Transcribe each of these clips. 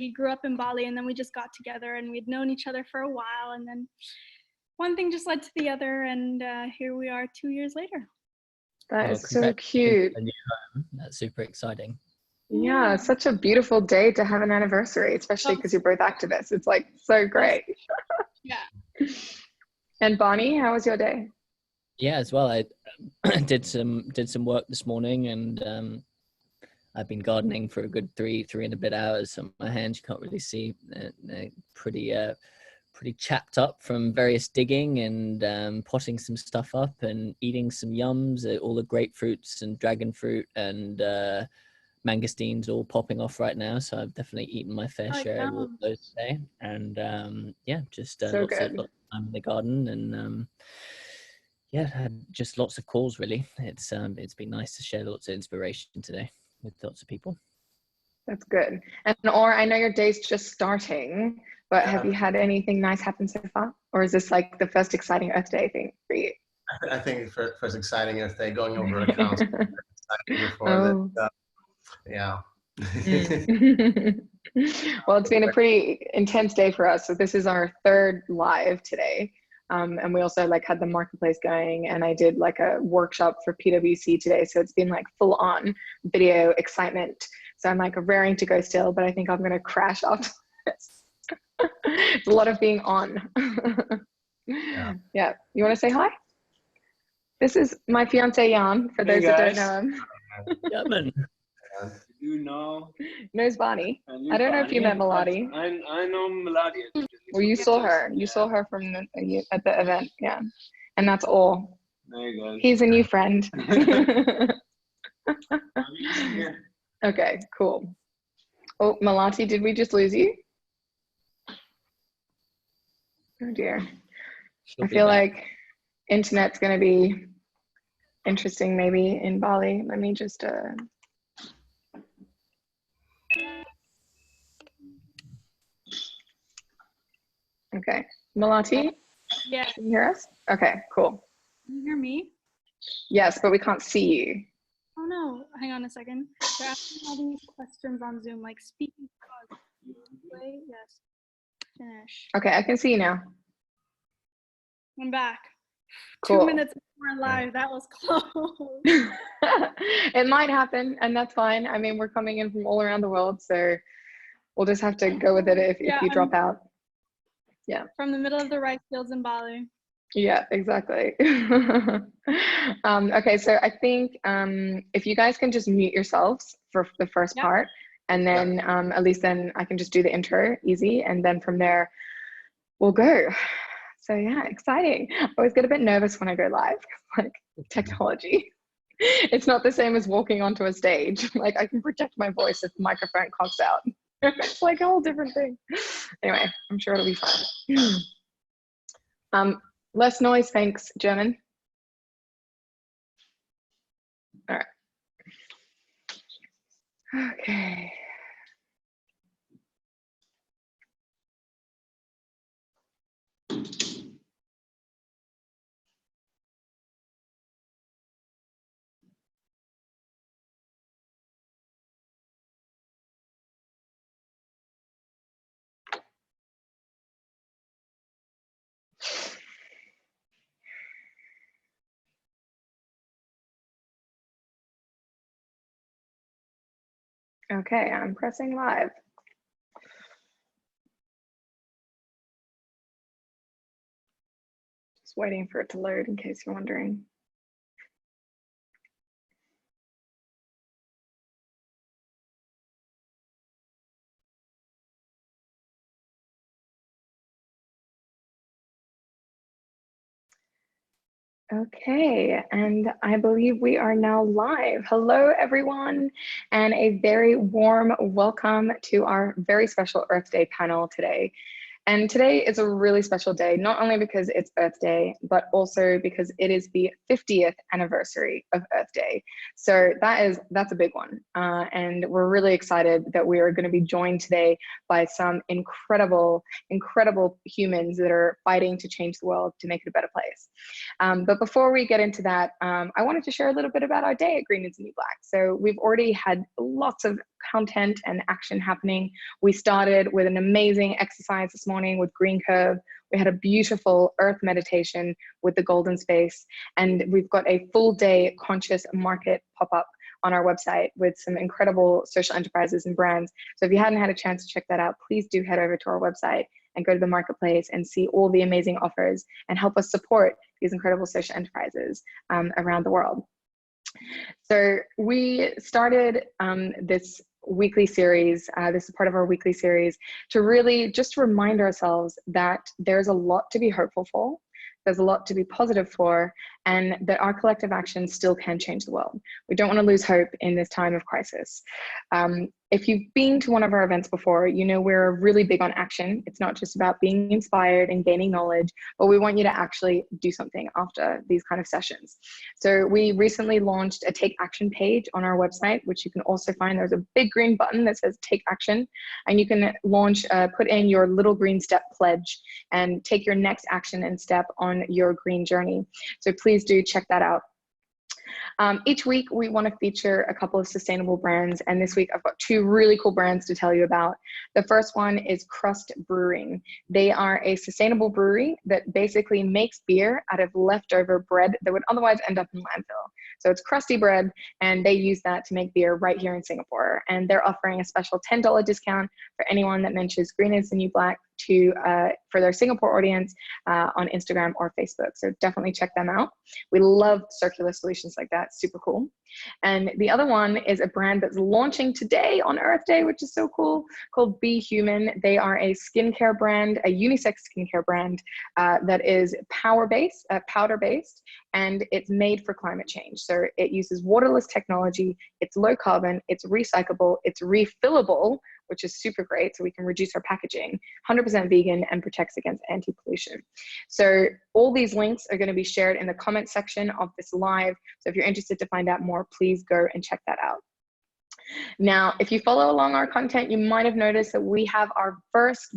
we grew up in Bali, and then we just got together, and we'd known each other for a while, and then one thing just led to the other, and here we are 2 years later. That is so cute. That's super exciting. Yeah, such a beautiful day to have an anniversary, especially because you're both activists. It's like so great. Yeah. And Barney, how was your day? Yeah, as well. I did some work this morning, and I've been gardening for a good three and a bit hours. On my hands, you can't really see. They're pretty chapped up from various digging and potting some stuff up and eating some yums. All the grapefruits and dragon fruit and mangosteens all popping off right now. So I've definitely eaten my fair share of all of those today. And yeah, just lots of time in the garden, and yeah, had just lots of calls really. It's been nice to share lots of inspiration today with lots of people. That's good. And Orr, I know your day's just starting, but have you had anything nice happen so far? Or is this like the first exciting Earth Day thing for you? I think first exciting Earth Day, going over accounts before that. Yeah. Well, it's been a pretty intense day for us. So this is our third live today. And we also like had the marketplace going, and I did like a workshop for PwC today. So it's been like full on video excitement. So I'm like raring to go still, but I think I'm going to crash after this. It's a lot of being on. Yeah. You want to say hi? This is my fiance Jan, for those that don't know him. Yeah, man. You know. Knows Barney. I don't know if you met Melati. I know Melati. Well, you saw her. You saw her from at the event. Yeah. And that's all. There you go. He's a new friend. Okay, cool. Oh, Melati, did we just lose you? Oh dear. I feel like internet's going to be interesting maybe in Bali. Let me just okay. Melati? Yeah. Can you hear us? Okay, cool. Can you hear me? Yes, but we can't see you. Oh no, hang on a second. They're asking all these questions on Zoom, like speaking pause. Play, yes. Finish. Okay, I can see you now. I'm back. Cool. 2 minutes before live, that was close. It might happen, and that's fine. I mean, we're coming in from all around the world, so we'll just have to go with it if you drop out. Yeah. From the middle of the rice fields in Bali. Yeah, exactly. Okay, so I think if you guys can just mute yourselves for the first part, and then at least then I can just do the intro easy, and then from there we'll go. So yeah, exciting. I always get a bit nervous when I go live, like technology. It's not the same as walking onto a stage. Like I can project my voice if the microphone conks out. It's like a whole different thing. Anyway, I'm sure it'll be fun. Less noise, thanks, German. All right. Okay. Okay, I'm pressing live. Just waiting for it to load in case you're wondering. Okay, and I believe we are now live. Hello, everyone, and a very warm welcome to our very special Earth Day panel today. And today is a really special day, not only because it's Earth Day, but also because it is the 50th anniversary of Earth Day. So that's a big one. And we're really excited that we are going to be joined today by some incredible humans that are fighting to change the world to make it a better place. But before we get into that, I wanted to share a little bit about our day at Green is the New Black. So we've already had lots of content and action happening. We started with an amazing exercise this morning with Green Curve. We had a beautiful earth meditation with the golden space, and we've got a full day conscious market pop-up on our website with some incredible social enterprises and brands. So if you hadn't had a chance to check that out, please do head over to our website and go to the marketplace and see all the amazing offers and help us support these incredible social enterprises around the world. So we started this weekly series, this is part of our weekly series, to really just remind ourselves that there's a lot to be hopeful for, there's a lot to be positive for, and that our collective action still can change the world. We don't want to lose hope in this time of crisis. If you've been to one of our events before, you know we're really big on action. It's not just about being inspired and gaining knowledge, but we want you to actually do something after these kind of sessions. So we recently launched a Take Action page on our website, which you can also find. There's a big green button that says Take Action, and you can launch, put in your little green step pledge and take your next action and step on your green journey. So please do check that out. Each week we want to feature a couple of sustainable brands, and this week I've got two really cool brands to tell you about. The first one is Crust Brewing. They are a sustainable brewery that basically makes beer out of leftover bread that would otherwise end up in landfill. So it's crusty bread, and they use that to make beer right here in Singapore. And they're offering a special $10 discount for anyone that mentions Green is the New Black for their Singapore audience on Instagram or Facebook. So definitely check them out. We love circular solutions like that. Super cool. And the other one is a brand that's launching today on Earth Day, which is so cool, called Be Human. They are a skincare brand, a unisex skincare brand that is powder-based, and it's made for climate change. So it uses waterless technology, it's low carbon, it's recyclable, it's refillable, which is super great, so we can reduce our packaging, 100% vegan, and protects against anti-pollution. So all these links are going to be shared in the comment section of this live. So if you're interested to find out more, please go and check that out. Now, if you follow along our content, you might have noticed that we have our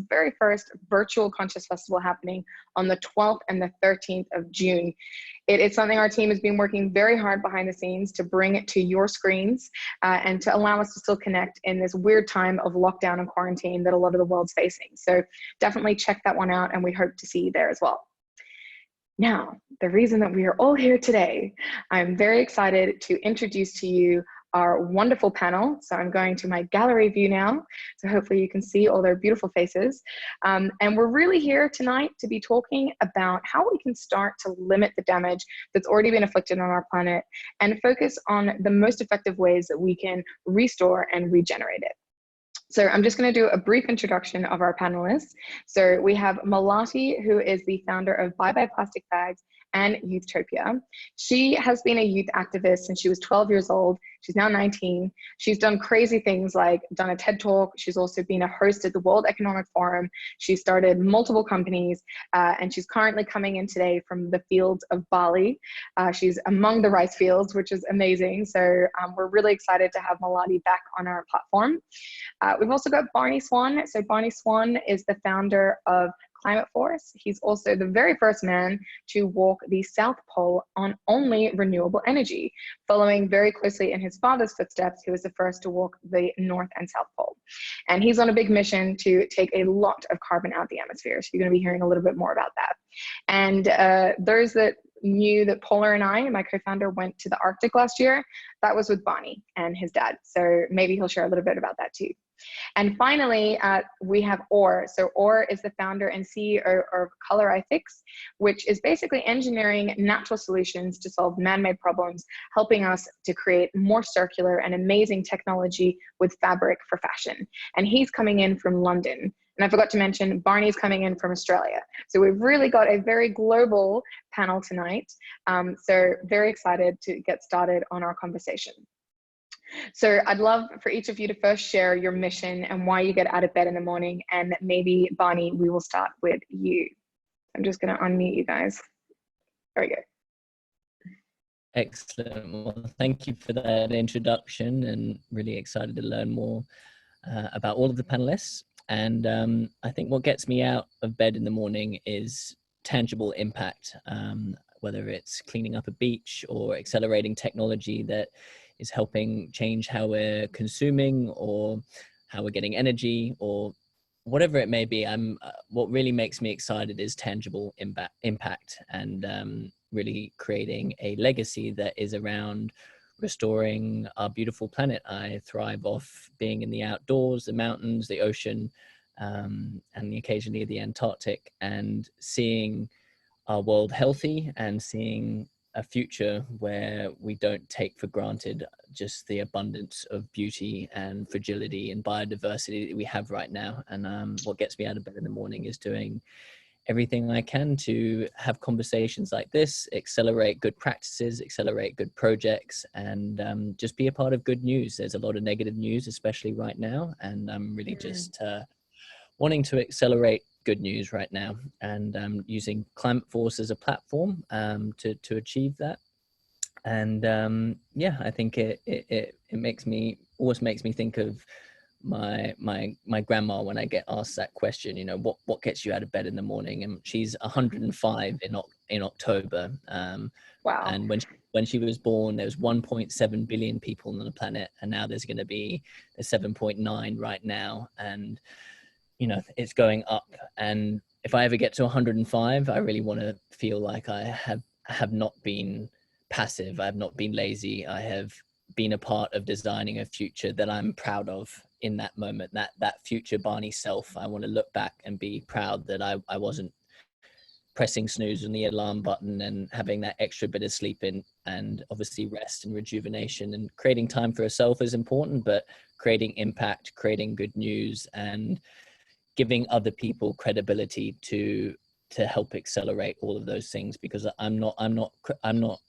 very first virtual Conscious Festival happening on the 12th and the 13th of June. It is something our team has been working very hard behind the scenes to bring it to your screens and to allow us to still connect in this weird time of lockdown and quarantine that a lot of the world's facing. So definitely check that one out, and we hope to see you there as well. Now, the reason that we are all here today, I'm very excited to introduce to you our wonderful panel. So I'm going to my gallery view now, so hopefully you can see all their beautiful faces. And we're really here tonight to be talking about how we can start to limit the damage that's already been inflicted on our planet and focus on the most effective ways that we can restore and regenerate it. So I'm just going to do a brief introduction of our panelists. So we have Melati, who is the founder of Bye Bye Plastic Bags and Youthtopia. She has been a youth activist since she was 12 years old. She's now 19. She's done crazy things like done a TED Talk. She's also been a host at the World Economic Forum. She started multiple companies, and she's currently coming in today from the fields of Bali. She's among the rice fields, which is amazing. So we're really excited to have Melati back on our platform. We've also got Barney Swan. So Barney Swan is the founder of ClimateForce. He's also the very first man to walk the South Pole on only renewable energy, following very closely in his father's footsteps, who was the first to walk the North and South Pole. And he's on a big mission to take a lot of carbon out of the atmosphere. So you're going to be hearing a little bit more about that. And those that knew that Polar and I, my co-founder, went to the Arctic last year, that was with Barney and his dad. So maybe he'll share a little bit about that too. And finally, we have Orr. So Orr is the founder and CEO of Colorifix, which is basically engineering natural solutions to solve man-made problems, helping us to create more circular and amazing technology with fabric for fashion. And he's coming in from London. And I forgot to mention, Barney's coming in from Australia. So we've really got a very global panel tonight. So very excited to get started on our conversation. So I'd love for each of you to first share your mission and why you get out of bed in the morning. And maybe, Barney, we will start with you. I'm just going to unmute you guys. There we go. Excellent. Well, thank you for that introduction, and really excited to learn more about all of the panelists. And I think what gets me out of bed in the morning is tangible impact, whether it's cleaning up a beach or accelerating technology that is helping change how we're consuming or how we're getting energy or whatever it may be. What really makes me excited is tangible impact and really creating a legacy that is around restoring our beautiful planet. I thrive off being in the outdoors, the mountains, the ocean, and occasionally the Antarctic, and seeing our world healthy and seeing a future where we don't take for granted just the abundance of beauty and fragility and biodiversity that we have right now. And what gets me out of bed in the morning is doing everything I can to have conversations like this, accelerate good practices, accelerate good projects, and just be a part of good news. There's a lot of negative news, especially right now, and I'm really just wanting to accelerate good news right now, and using ClimateForce as a platform to achieve that. And yeah, I think it always makes me think of my grandma when I get asked that question, you know, what gets you out of bed in the morning? And she's 105 in October. Wow. And when she was born, there was 1.7 billion people on the planet, and now there's going to be 7.9 right now, and you know, it's going up. And if I ever get to 105, I really want to feel like I have not been passive. I have not been lazy. I have been a part of designing a future that I'm proud of in that moment, that future Barney self. I want to look back and be proud that I wasn't pressing snooze on the alarm button and having that extra bit of sleep in, and obviously rest and rejuvenation and creating time for yourself is important, but creating impact, creating good news, and giving other people credibility to help accelerate all of those things, because I'm not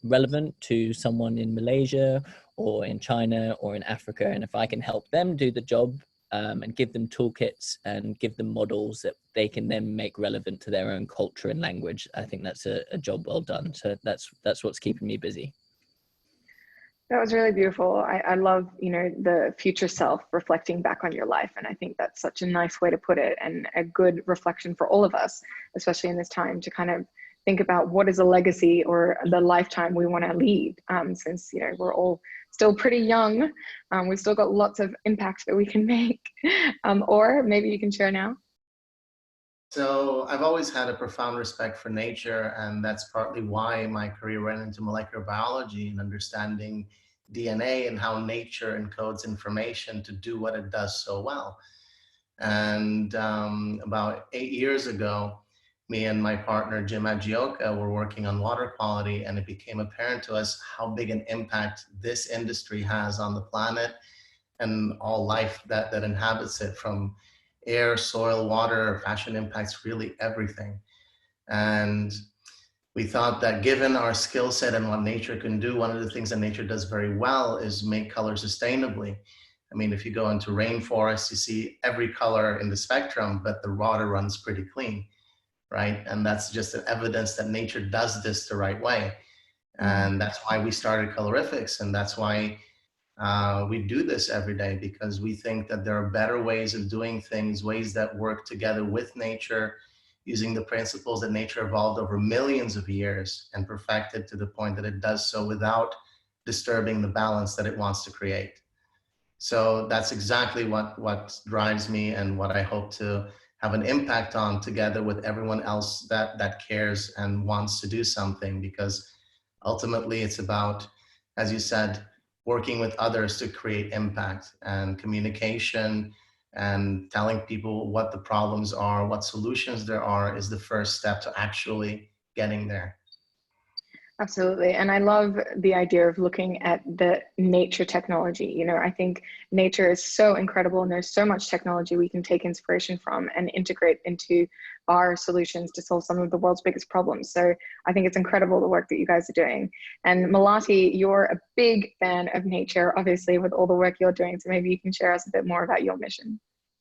relevant to someone in Malaysia or in China or in Africa. And if I can help them do the job and give them toolkits and give them models that they can then make relevant to their own culture and language, I think that's a job well done. So that's what's keeping me busy. That was really beautiful. I love, you know, the future self reflecting back on your life. And I think that's such a nice way to put it, and a good reflection for all of us, especially in this time, to kind of think about what is a legacy or the lifetime we want to lead. Since, you know, we're all still pretty young, we've still got lots of impact that we can make. Or maybe you can share now. So I've always had a profound respect for nature, and that's partly why my career went into molecular biology and understanding DNA and how nature encodes information to do what it does so well. And about 8 years ago, me and my partner, Jim Agioka, were working on water quality, and it became apparent to us how big an impact this industry has on the planet and all life that inhabits it, from air, soil, water, fashion impacts, really everything. And we thought that given our skill set and what nature can do, one of the things that nature does very well is make color sustainably. I mean, if you go into rainforests, you see every color in the spectrum, but the water runs pretty clean, right? And that's just an evidence that nature does this the right way. And that's why we started Colorifix, and that's why we do this every day, because we think that there are better ways of doing things, ways that work together with nature, using the principles that nature evolved over millions of years and perfected to the point that it does so without disturbing the balance that it wants to create. So that's exactly what drives me, and what I hope to have an impact on, together with everyone else that cares and wants to do something, because ultimately it's about, as you said, working with others to create impact, and communication and telling people what the problems are, what solutions there are, is the first step to actually getting there. Absolutely. And I love the idea of looking at the nature technology. You know, I think nature is so incredible, and there's so much technology we can take inspiration from and integrate into our solutions to solve some of the world's biggest problems. So I think it's incredible the work that you guys are doing. And Melati, you're a big fan of nature, obviously, with all the work you're doing. So maybe you can share us a bit more about your mission.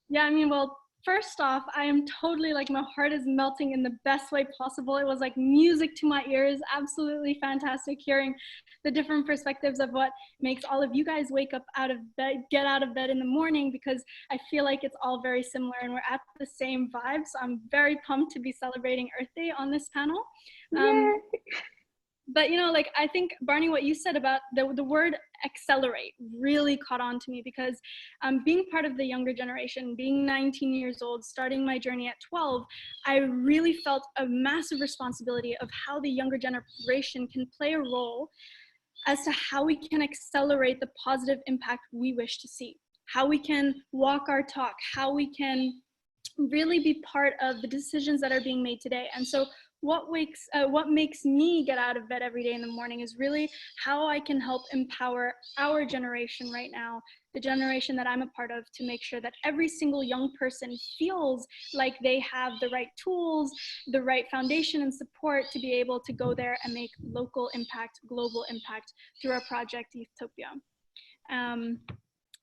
Yeah, I mean, well, first off, I am totally, like, my heart is melting in the best way possible. It was like music to my ears. Absolutely fantastic hearing the different perspectives of what makes all of you guys wake up out of bed, get out of bed in the morning, because I feel like it's all very similar and we're at the same vibe. So I'm very pumped to be celebrating Earth Day on this panel. But you know, like, I think, Barney, what you said about the word accelerate really caught on to me, because being part of the younger generation, being 19 years old, starting my journey at 12, I really felt a massive responsibility of how the younger generation can play a role as to how we can accelerate the positive impact we wish to see, how we can walk our talk, how we can really be part of the decisions that are being made today. And so what makes me get out of bed every day in the morning is really how I can help empower our generation right now, the generation that I'm a part of, to make sure that every single young person feels like they have the right tools, the right foundation and support to be able to go there and make local impact, global impact through our project Youthtopia.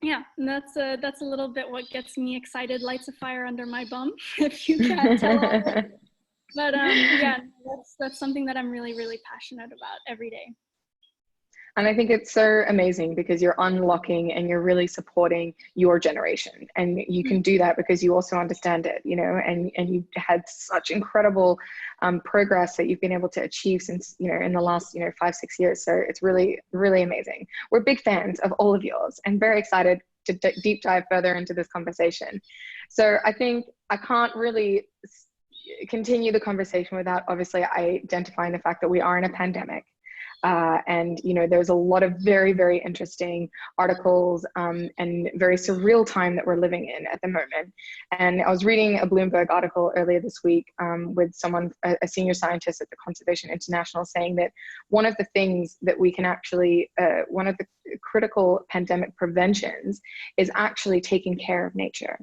Yeah, and that's a little bit what gets me excited, lights a fire under my bum, if you can't tell already. But yeah, that's something that I'm really, really passionate about every day. And I think it's so amazing because you're unlocking and you're really supporting your generation. And you can do that because you also understand it, you know, and you've had such incredible progress that you've been able to achieve since, you know, in the last, 5-6 years. So it's really, really amazing. We're big fans of all of yours and very excited to deep dive further into this conversation. So I think I can't really continue the conversation without obviously identifying the fact that we are in a pandemic. And, there's a lot of very, very interesting articles and very surreal time that we're living in at the moment. And I was reading a Bloomberg article earlier this week with someone, a senior scientist at the Conservation International, saying that one of the things that we can actually, one of the critical pandemic preventions is actually taking care of nature.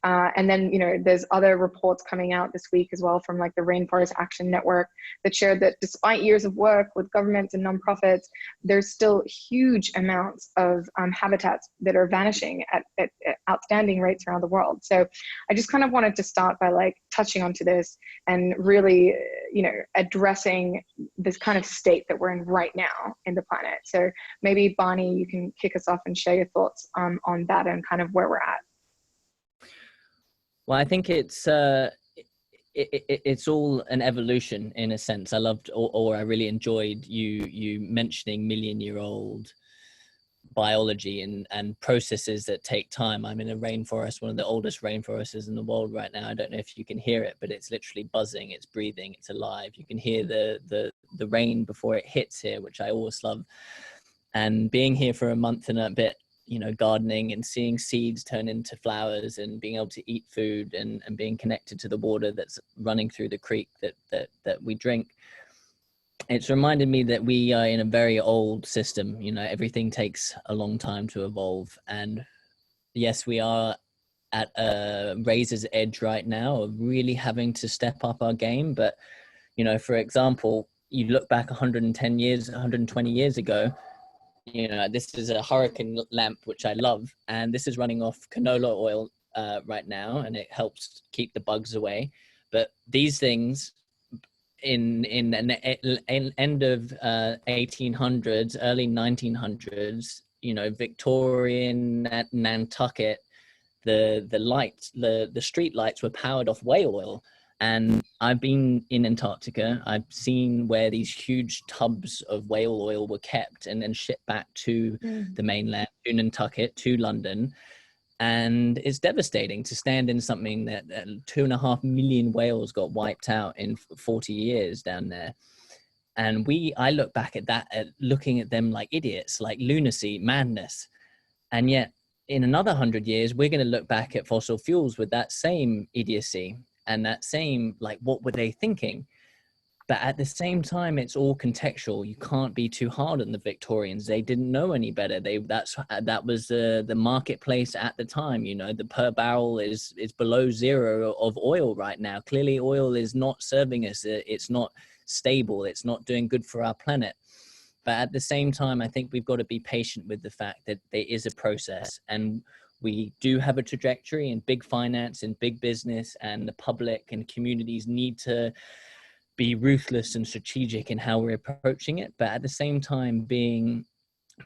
And then, there's other reports coming out this week as well from like the Rainforest Action Network that shared that despite years of work with governments and nonprofits, there's still huge amounts of habitats that are vanishing at outstanding rates around the world. So I just kind of wanted to start by like touching onto this and really, addressing this kind of state that we're in right now in the planet. So maybe Barney, you can kick us off and share your thoughts on that and kind of where we're at. Well, I think it's all an evolution in a sense. I loved, or I really enjoyed you mentioning million-year-old biology and processes that take time. I'm in a rainforest, one of the oldest rainforests in the world right now. I don't know if you can hear it, but it's literally buzzing, it's breathing, it's alive. You can hear the rain before it hits here, which I always love. And being here for a month and a bit, gardening and seeing seeds turn into flowers and being able to eat food and being connected to the water that's running through the creek that we drink. It's reminded me that we are in a very old system. Everything takes a long time to evolve. And yes, we are at a razor's edge right now of really having to step up our game. But, for example, you look back 120 years ago, this is a hurricane lamp, which I love. And this is running off canola oil right now, and it helps keep the bugs away. But these things in end of 1800s, early 1900s, Victorian at Nantucket, the street lights were powered off whale oil. And I've been in Antarctica. I've seen where these huge tubs of whale oil were kept and then shipped back to the mainland, to Nantucket, to London. And it's devastating to stand in something that 2.5 million whales got wiped out in 40 years down there. And I look back at that, looking at them like idiots, like lunacy, madness. And yet in another 100 years, we're going to look back at fossil fuels with that same idiocy. And that same, like, what were they thinking? But at the same time, it's all contextual. You can't be too hard on the Victorians. They didn't know any better. That was the marketplace at the time. The per barrel is below zero of oil right now. Clearly, oil is not serving us. It's not stable. It's not doing good for our planet. But at the same time, I think we've got to be patient with the fact that there is a process, and we do have a trajectory, and big finance and big business and the public and communities need to be ruthless and strategic in how we're approaching it. But at the same time, being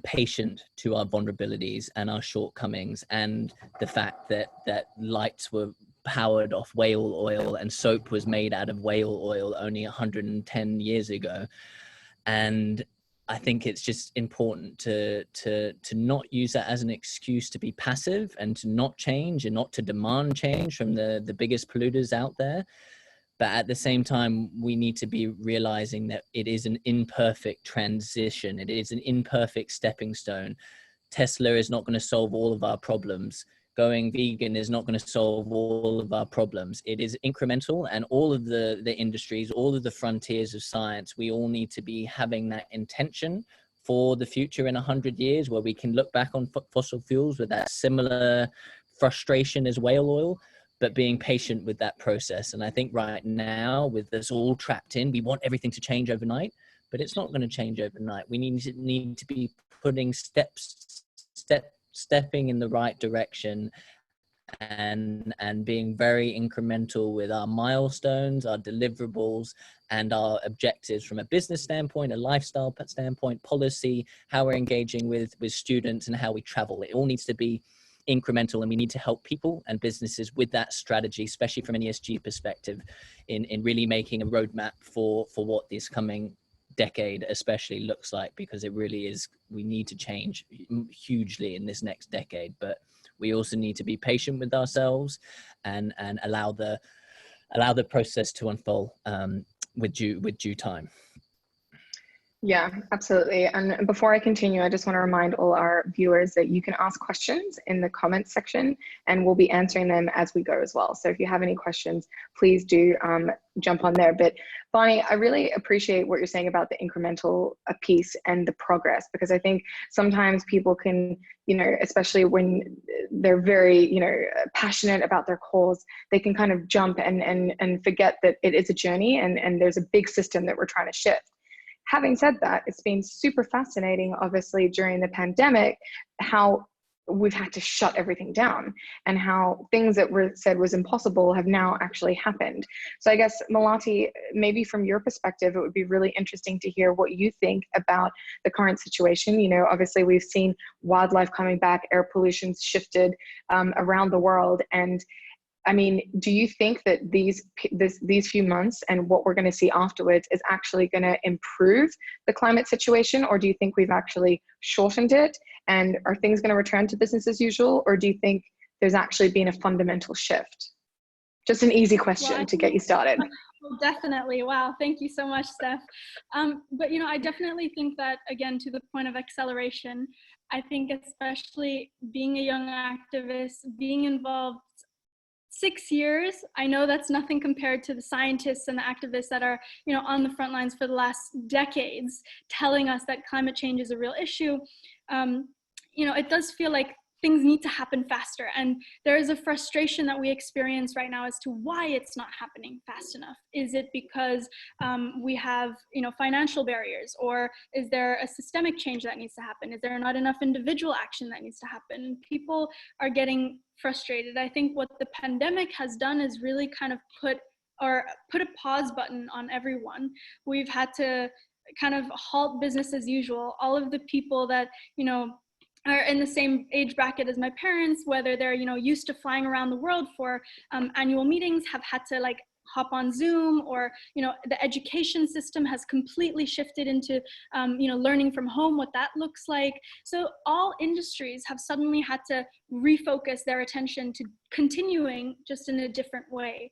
patient to our vulnerabilities and our shortcomings, and the fact that lights were powered off whale oil and soap was made out of whale oil only 110 years ago. And I think it's just important to not use that as an excuse to be passive and to not change and not to demand change from the biggest polluters out there. But at the same time, we need to be realizing that it is an imperfect transition. It is an imperfect stepping stone. Tesla is not going to solve all of our problems. Going vegan is not going to solve all of our problems. It is incremental, and all of the industries, all of the frontiers of science, we all need to be having that intention for the future in 100 years, where we can look back on fossil fuels with that similar frustration as whale oil, but being patient with that process. And I think right now, with us all trapped in, we want everything to change overnight, but it's not going to change overnight. We need to be putting stepping in the right direction, and being very incremental with our milestones, our deliverables, and our objectives from a business standpoint, a lifestyle standpoint, policy, how we're engaging with students, and how we travel. It all needs to be incremental, and we need to help people and businesses with that strategy, especially from an ESG perspective, in really making a roadmap for what this coming decade especially looks like, because it really is, we need to change hugely in this next decade, but we also need to be patient with ourselves and allow the process to unfold with due time. Yeah, absolutely. And before I continue, I just want to remind all our viewers that you can ask questions in the comments section, and we'll be answering them as we go as well. So if you have any questions, please do jump on there. But Barney, I really appreciate what you're saying about the incremental piece and the progress, because I think sometimes people can, you know, especially when they're very, you know, passionate about their cause, they can kind of jump and forget that it is a journey, and there's a big system that we're trying to shift. Having said that, it's been super fascinating, obviously, during the pandemic, how we've had to shut everything down, and how things that were said was impossible have now actually happened. So I guess, Melati, maybe from your perspective, it would be really interesting to hear what you think about the current situation. You know, obviously we've seen wildlife coming back, air pollution's shifted around the world, and I mean, do you think that these few months and what we're going to see afterwards is actually going to improve the climate situation, or do you think we've actually shortened it? And are things going to return to business as usual, or do you think there's actually been a fundamental shift? Just an easy question to get you started. Well, definitely. Wow. Thank you so much, Steph. But, you know, I definitely think that, again, to the point of acceleration, I think especially being a young activist, being involved 6 years, I know that's nothing compared to the scientists and the activists that are, you know, on the front lines for the last decades, telling us that climate change is a real issue. You know, it does feel like things need to happen faster. And there is a frustration that we experience right now as to why it's not happening fast enough. Is it because we have, you know, financial barriers, or is there a systemic change that needs to happen? Is there not enough individual action that needs to happen? People are getting frustrated. I think what the pandemic has done is really kind of put a pause button on everyone. We've had to kind of halt business as usual. All of the people that, you know, are in the same age bracket as my parents, whether they're, you know, used to flying around the world for annual meetings, have had to like hop on Zoom, or, you know, the education system has completely shifted into, you know, learning from home, what that looks like. So all industries have suddenly had to refocus their attention to continuing just in a different way.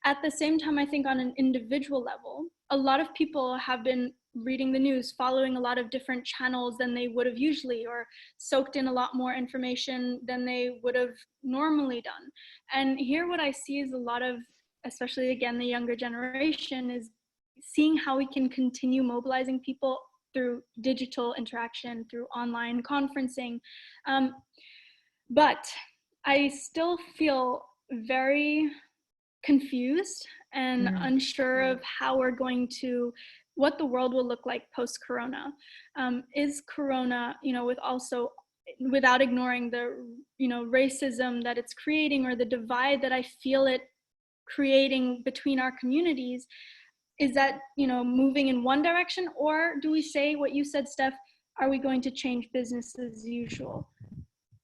At the same time, I think on an individual level, a lot of people have been reading the news, following a lot of different channels than they would have usually, or soaked in a lot more information than they would have normally done. And here what I see is a lot of, especially again, the younger generation, is seeing how we can continue mobilizing people through digital interaction, through online conferencing. But I still feel very confused and unsure of how we're going to, what the world will look like post-corona. Is corona, you know, with also, without ignoring the, you know, racism that it's creating, or the divide that I feel it creating between our communities, is that, you know, moving in one direction, or do we say what you said, Steph, are we going to change business as usual,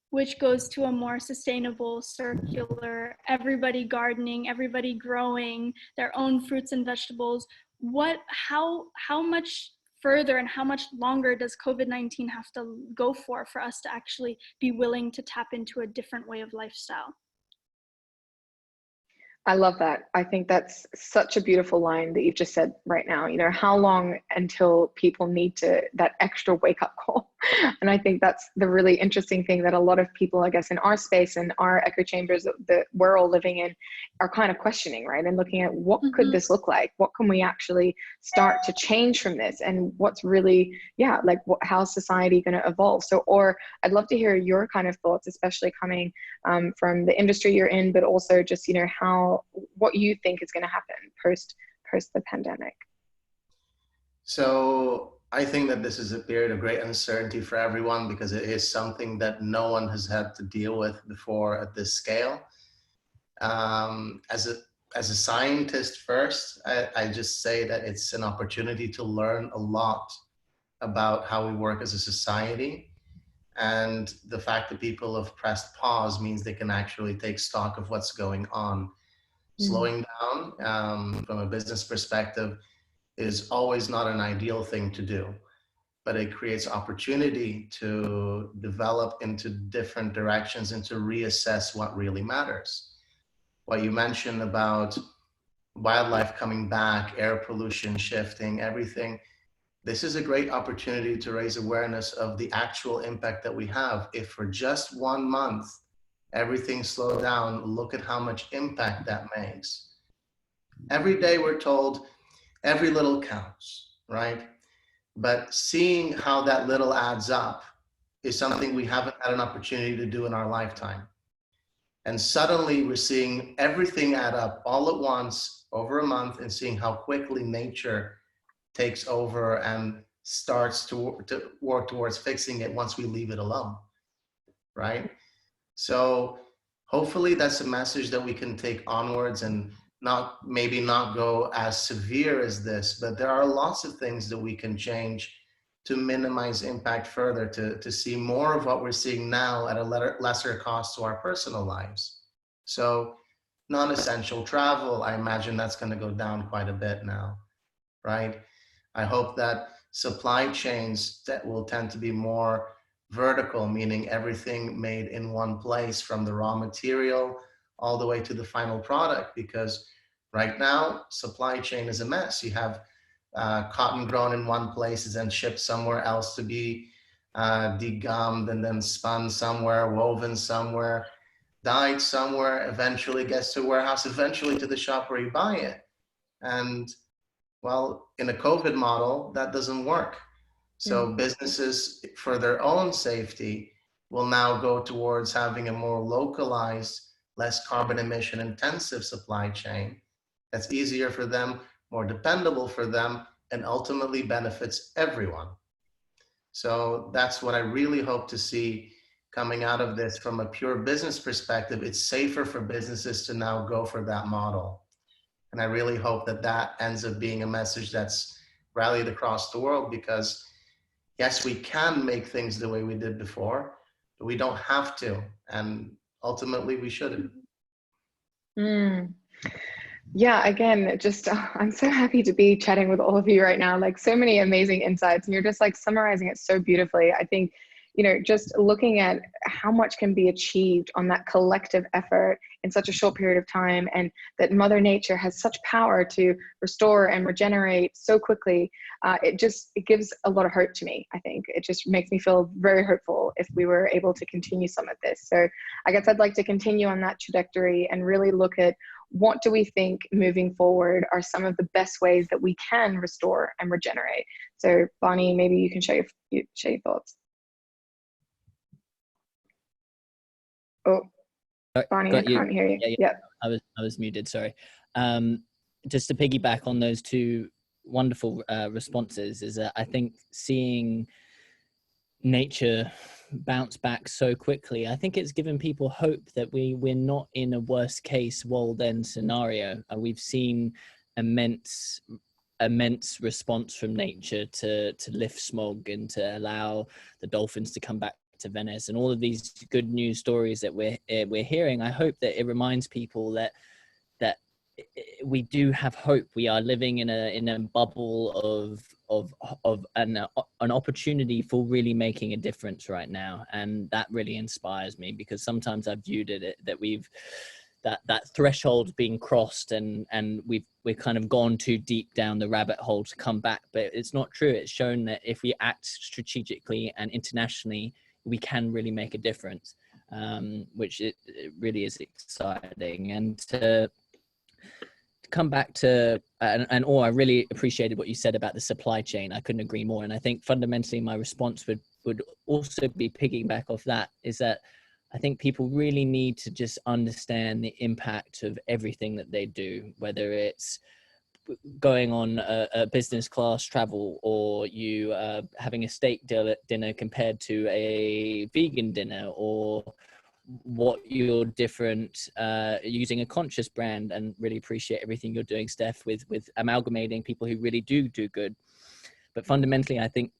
which goes to a more sustainable, circular, everybody gardening, everybody growing their own fruits and vegetables? How much further, and how much longer does COVID-19 have to go for us to actually be willing to tap into a different way of lifestyle? I love that. I think that's such a beautiful line that you've just said right now. You know, how long until people need that extra wake up call? And I think that's the really interesting thing that a lot of people, I guess, in our space and our echo chambers that we're all living in are kind of questioning, right? And looking at what could this look like? What can we actually start to change from this? And what's really, like how is society going to evolve? So, Orr, I'd love to hear your kind of thoughts, especially coming from the industry you're in, but also just, you know, what you think is going to happen post the pandemic. So I think that this is a period of great uncertainty for everyone, because it is something that no one has had to deal with before at this scale. As a scientist first, I just say that it's an opportunity to learn a lot about how we work as a society. And the fact that people have pressed pause means they can actually take stock of what's going on. Slowing down from a business perspective is always not an ideal thing to do, but it creates opportunity to develop into different directions and to reassess what really matters. What you mentioned about wildlife coming back, air pollution shifting, everything, this is a great opportunity to raise awareness of the actual impact that we have. If for just 1 month, everything slowed down, look at how much impact that makes. Every day we're told every little counts, right? But seeing how that little adds up is something we haven't had an opportunity to do in our lifetime. And suddenly we're seeing everything add up all at once over a month, and seeing how quickly nature takes over and starts to work towards fixing it once we leave it alone, right? So hopefully that's a message that we can take onwards, and maybe not go as severe as this, but there are lots of things that we can change to minimize impact further, to see more of what we're seeing now at a lesser cost to our personal lives. So non-essential travel, I imagine that's going to go down quite a bit now, right? I hope that supply chains that will tend to be more vertical, meaning everything made in one place from the raw material all the way to the final product, because right now supply chain is a mess. You have cotton grown in one place and then shipped somewhere else to be degummed, and then spun somewhere, woven somewhere, dyed somewhere, eventually gets to a warehouse, eventually to the shop where you buy it. And well, in a COVID model, that doesn't work. So businesses, for their own safety, will now go towards having a more localized, less carbon emission intensive supply chain that's easier for them, more dependable for them, and ultimately benefits everyone. So that's what I really hope to see coming out of this. From a pure business perspective, it's safer for businesses to now go for that model. And I really hope that that ends up being a message that's rallied across the world, because yes, we can make things the way we did before, but we don't have to. And ultimately we shouldn't. Yeah, again, just I'm so happy to be chatting with all of you right now. Like, so many amazing insights, and you're just like summarizing it so beautifully. I think, you know, just looking at how much can be achieved on that collective effort in such a short period of time, and that Mother Nature has such power to restore and regenerate so quickly. It gives a lot of hope to me. I think it just makes me feel very hopeful if we were able to continue some of this. So I guess I'd like to continue on that trajectory and really look at what do we think moving forward are some of the best ways that we can restore and regenerate. So Barney, maybe you can share your thoughts. Oh, Barney, I can't hear you. Yeah. I was muted, sorry. Just to piggyback on those two wonderful responses, is that I think seeing nature bounce back so quickly, I think it's given people hope that we're not in a worst case world end scenario. We've seen immense response from nature to lift smog and to allow the dolphins to come back to Venice, and all of these good news stories that we're hearing. I hope that it reminds people that we do have hope. We are living in a bubble of an opportunity for really making a difference right now, and that really inspires me, because sometimes I've viewed it that that threshold's been crossed, and we've kind of gone too deep down the rabbit hole to come back. But it's not true. It's shown that if we act strategically and internationally, we can really make a difference, which it really is exciting. And to come back to, and I really appreciated what you said about the supply chain. I couldn't agree more. And I think fundamentally my response would also be piggyback off that, is that I think people really need to just understand the impact of everything that they do, whether it's going on a business class travel, or you having a steak dinner compared to a vegan dinner, or what you're different, using a conscious brand. And really appreciate everything you're doing, Steph, with amalgamating people who really do good. But fundamentally, I think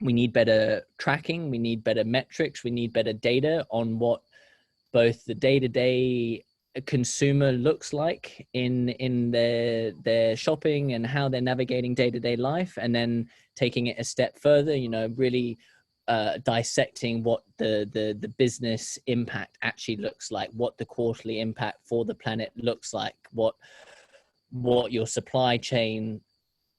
we need better tracking, we need better metrics, we need better data on what both the day-to-day consumer looks like in their shopping and how they're navigating day-to-day life, and then taking it a step further, you know, really dissecting what the business impact actually looks like, what the quarterly impact for the planet looks like, what your supply chain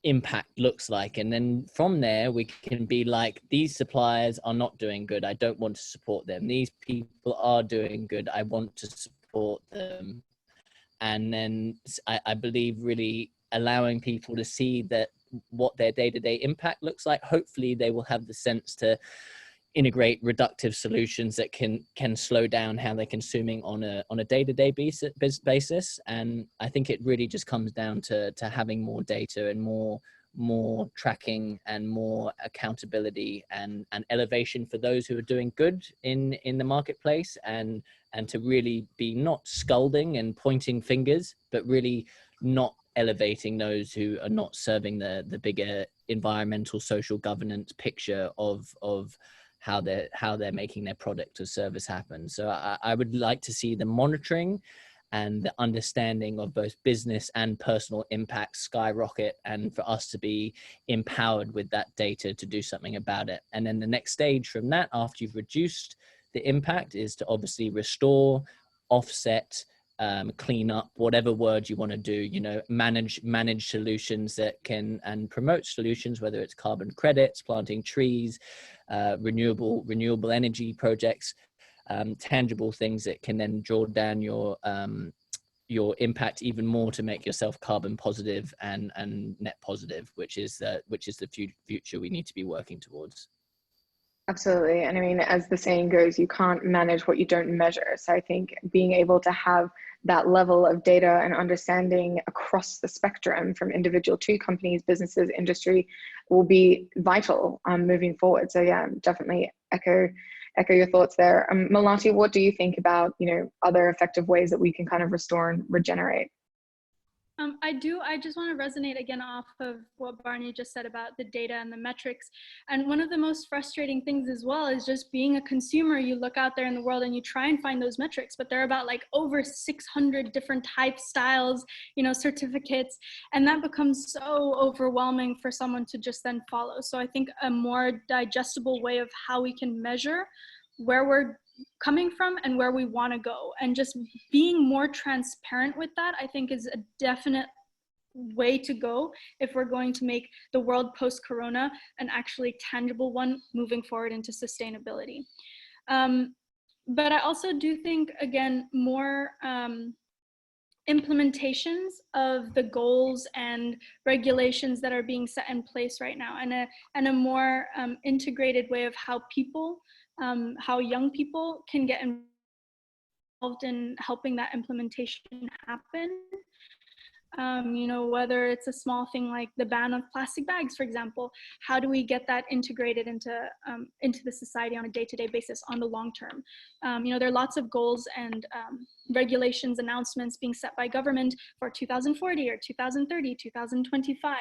impact looks like. And then from there we can be like, these suppliers are not doing good, I don't want to support them. These people are doing good, I want to support them. And then I believe really allowing people to see that what their day-to-day impact looks like, hopefully they will have the sense to integrate reductive solutions that can slow down how they're consuming on a day-to-day basis. And I think it really just comes down to having more data and more tracking and more accountability and elevation for those who are doing good in the marketplace, and to really be not scolding and pointing fingers, but really not elevating those who are not serving the bigger environmental social governance picture of how they're making their product or service happen. So I would like to see the monitoring and the understanding of both business and personal impact skyrocket, and for us to be empowered with that data to do something about it. And then the next stage from that, after you've reduced the impact, is to obviously restore, offset, clean up, whatever word you want to do, you know, manage solutions that can, and promote solutions, whether it's carbon credits, planting trees, renewable energy projects, tangible things that can then draw down your impact even more to make yourself carbon positive and net positive, which is the future we need to be working towards. Absolutely. And I mean, as the saying goes, you can't manage what you don't measure. So I think being able to have that level of data and understanding across the spectrum, from individual to companies, businesses, industry, will be vital moving forward. So yeah, definitely echo your thoughts there. Melati, what do you think about, you know, other effective ways that we can kind of restore and regenerate? I just want to resonate again off of what Barney just said about the data and the metrics. And one of the most frustrating things as well is just being a consumer. You look out there in the world and you try and find those metrics, but they're about like over 600 different types, styles, you know, certificates, and that becomes so overwhelming for someone to just then follow. So I think a more digestible way of how we can measure where we're coming from and where we want to go, and just being more transparent with that, I think, is a definite way to go if we're going to make the world post-corona an actually tangible one moving forward into sustainability. But I also do think, again, more implementations of the goals and regulations that are being set in place right now, and a more integrated way of how people, how young people can get involved in helping that implementation happen. You know, whether it's a small thing like the ban of plastic bags, for example, how do we get that integrated into the society on a day-to-day basis on the long term? You know, there are lots of goals and regulations, announcements being set by government for 2040 or 2030, 2025.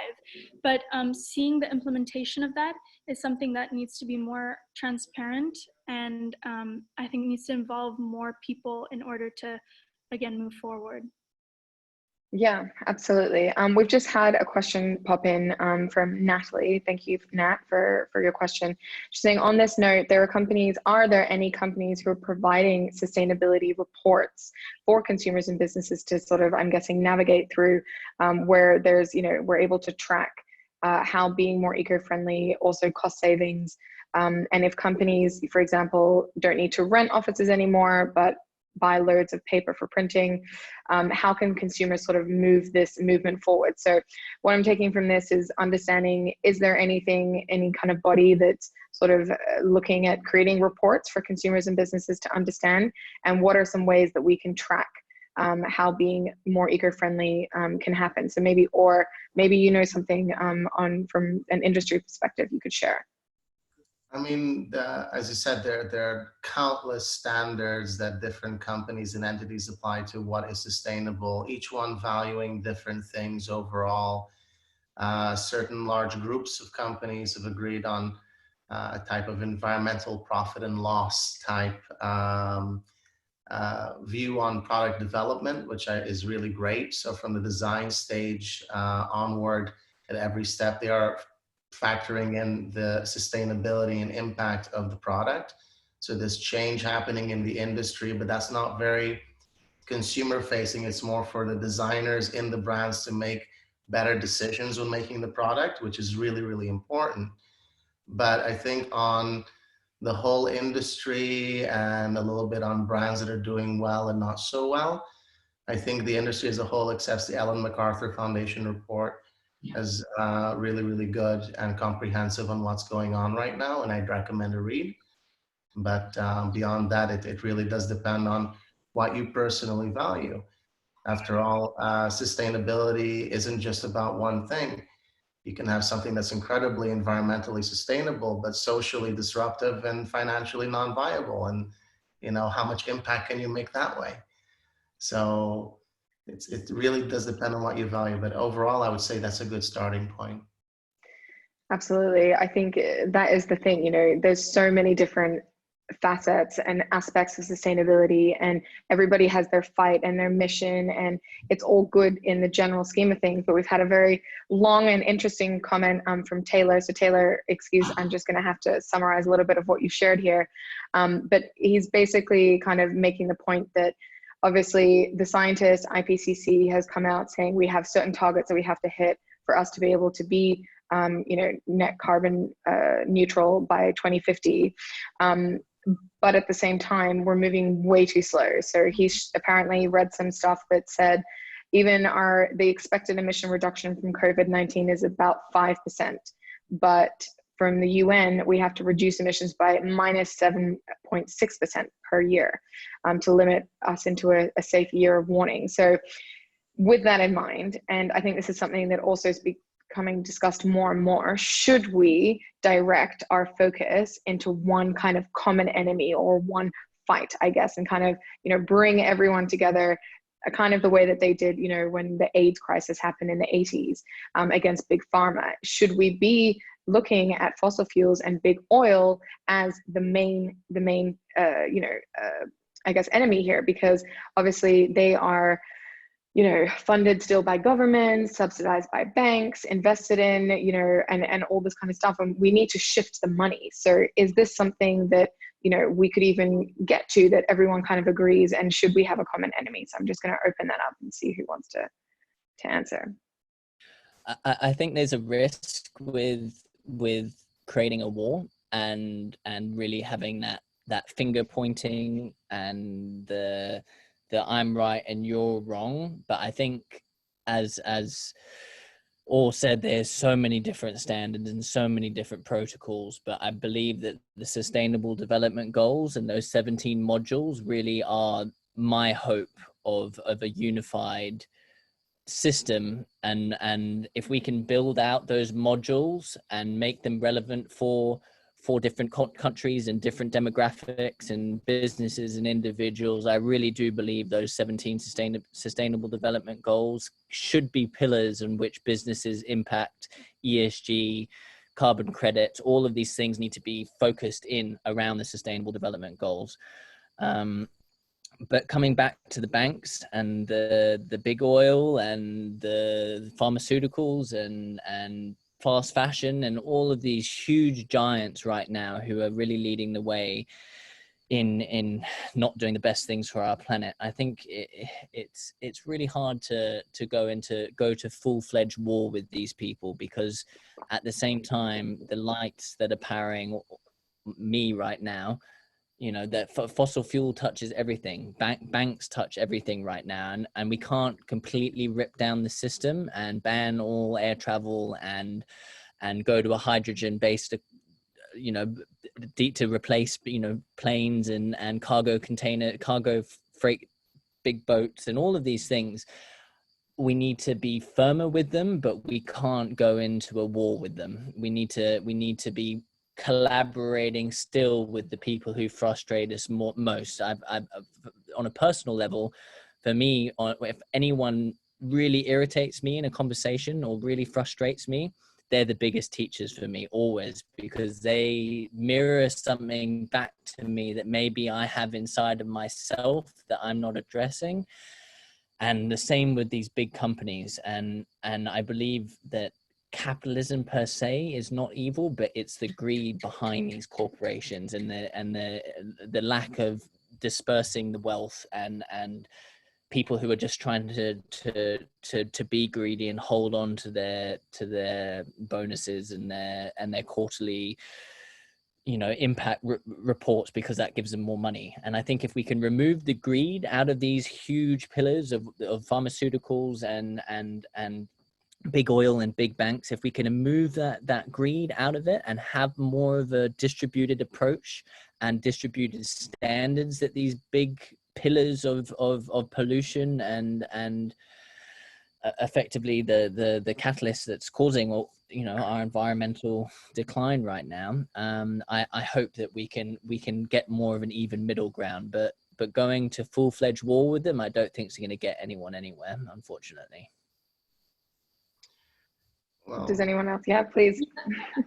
But seeing the implementation of that is something that needs to be more transparent, and I think needs to involve more people in order to, again, move forward. Yeah, absolutely. We've just had a question pop in from Natalie. Thank you, Nat, for your question. She's saying, on this note, are there any companies who are providing sustainability reports for consumers and businesses to sort of, I'm guessing, navigate through, where there's, we're able to track how being more eco-friendly, also cost savings, and if companies, for example, don't need to rent offices anymore, but buy loads of paper for printing, how can consumers sort of move this movement forward? So what I'm taking from this is understanding, is there any kind of body that's sort of looking at creating reports for consumers and businesses to understand, and what are some ways that we can track how being more eco-friendly can happen? So maybe something from an industry perspective you could share. I mean, as you said, there are countless standards that different companies and entities apply to what is sustainable, each one valuing different things overall. Certain large groups of companies have agreed on a type of environmental profit and loss type view on product development, which is really great. So from the design stage onward, at every step, they are factoring in the sustainability and impact of the product. So there's change happening in the industry, but that's not very consumer facing. It's more for the designers in the brands to make better decisions when making the product, which is really, really important. But I think on the whole industry and a little bit on brands that are doing well and not so well, I think the industry as a whole accepts the Ellen MacArthur Foundation report as really, really good and comprehensive on what's going on right now, and I'd recommend a read. But beyond that, it really does depend on what you personally value. After all, sustainability isn't just about one thing. You can have something that's incredibly environmentally sustainable, but socially disruptive and financially non-viable. And how much impact can you make that way? So it really does depend on what you value, but overall, I would say that's a good starting point. Absolutely. I think that is the thing, there's so many different facets and aspects of sustainability, and everybody has their fight and their mission, and it's all good in the general scheme of things. But we've had a very long and interesting comment from Taylor. So Taylor, I'm just going to have to summarize a little bit of what you shared here. But he's basically kind of making the point that obviously the scientist IPCC has come out saying we have certain targets that we have to hit for us to be able to be net carbon neutral by 2050. But at the same time, we're moving way too slow. So he's apparently read some stuff that said even the expected emission reduction from COVID-19 is about 5%. But from the UN, we have to reduce emissions by minus 7.6% per year to limit us into a safe year of warning. So with that in mind, and I think this is something that also is becoming discussed more and more, should we direct our focus into one kind of common enemy or one fight, I guess, and kind of, bring everyone together, kind of the way that they did, when the AIDS crisis happened in the 80s against big pharma? Should we be looking at fossil fuels and big oil as the main I guess enemy here? Because obviously they are funded still by governments, subsidized by banks, invested in, and all this kind of stuff. And we need to shift the money. So is this something that, we could even get to, that everyone kind of agrees, and should we have a common enemy? So I'm just going to open that up and see who wants to answer. I think there's a risk with creating a war and really having that finger pointing and the I'm right and you're wrong. But I think as Orr said, there's so many different standards and so many different protocols, but I believe that the Sustainable Development Goals and those 17 modules really are my hope of a unified system. And if we can build out those modules and make them relevant for different countries and different demographics and businesses and individuals, I really do believe those 17 sustainable development goals should be pillars in which businesses impact ESG, carbon credits. All of these things need to be focused in around the sustainable development goals. but coming back to the banks and the big oil and the pharmaceuticals and fast fashion and all of these huge giants right now who are really leading the way in not doing the best things for our planet. I think it's really hard to go to full-fledged war with these people, because at the same time, the lights that are powering me right now, you know, that fossil fuel touches everything. Banks touch everything right now, and we can't completely rip down the system and ban all air travel and go to a hydrogen based, you know, to replace, you know, planes and cargo freight, big boats and all of these things. We need to be firmer with them, but we can't go into a war with them. We need to be collaborating still with the people who frustrate us most. I've on a personal level, for me, if anyone really irritates me in a conversation or really frustrates me, they're the biggest teachers for me always, because they mirror something back to me that maybe I have inside of myself that I'm not addressing. And the same with these big companies. And I believe that capitalism per se is not evil, but it's the greed behind these corporations and the lack of dispersing the wealth and people who are just trying to be greedy and hold on to their bonuses and their quarterly, you know, impact reports, because that gives them more money. And I think if we can remove the greed out of these huge pillars of pharmaceuticals and big oil and big banks, if we can remove that greed out of it and have more of a distributed approach and distributed standards that these big pillars of pollution and effectively the catalyst that's causing, you know, our environmental decline right now. I hope that we can get more of an even middle ground, but going to full-fledged war with them, I don't think it's going to get anyone anywhere, unfortunately. Well, Does anyone else? Yeah, please.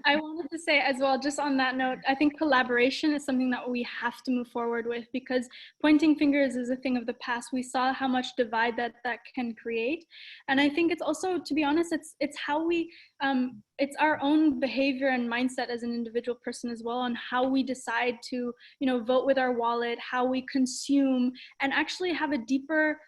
I wanted to say as well, just on that note, I think collaboration is something that we have to move forward with, because pointing fingers is a thing of the past. We saw how much divide that can create. And I think it's also, to be honest, it's how we, it's our own behavior and mindset as an individual person as well, on how we decide to, you know, vote with our wallet, how we consume, and actually have a deeper,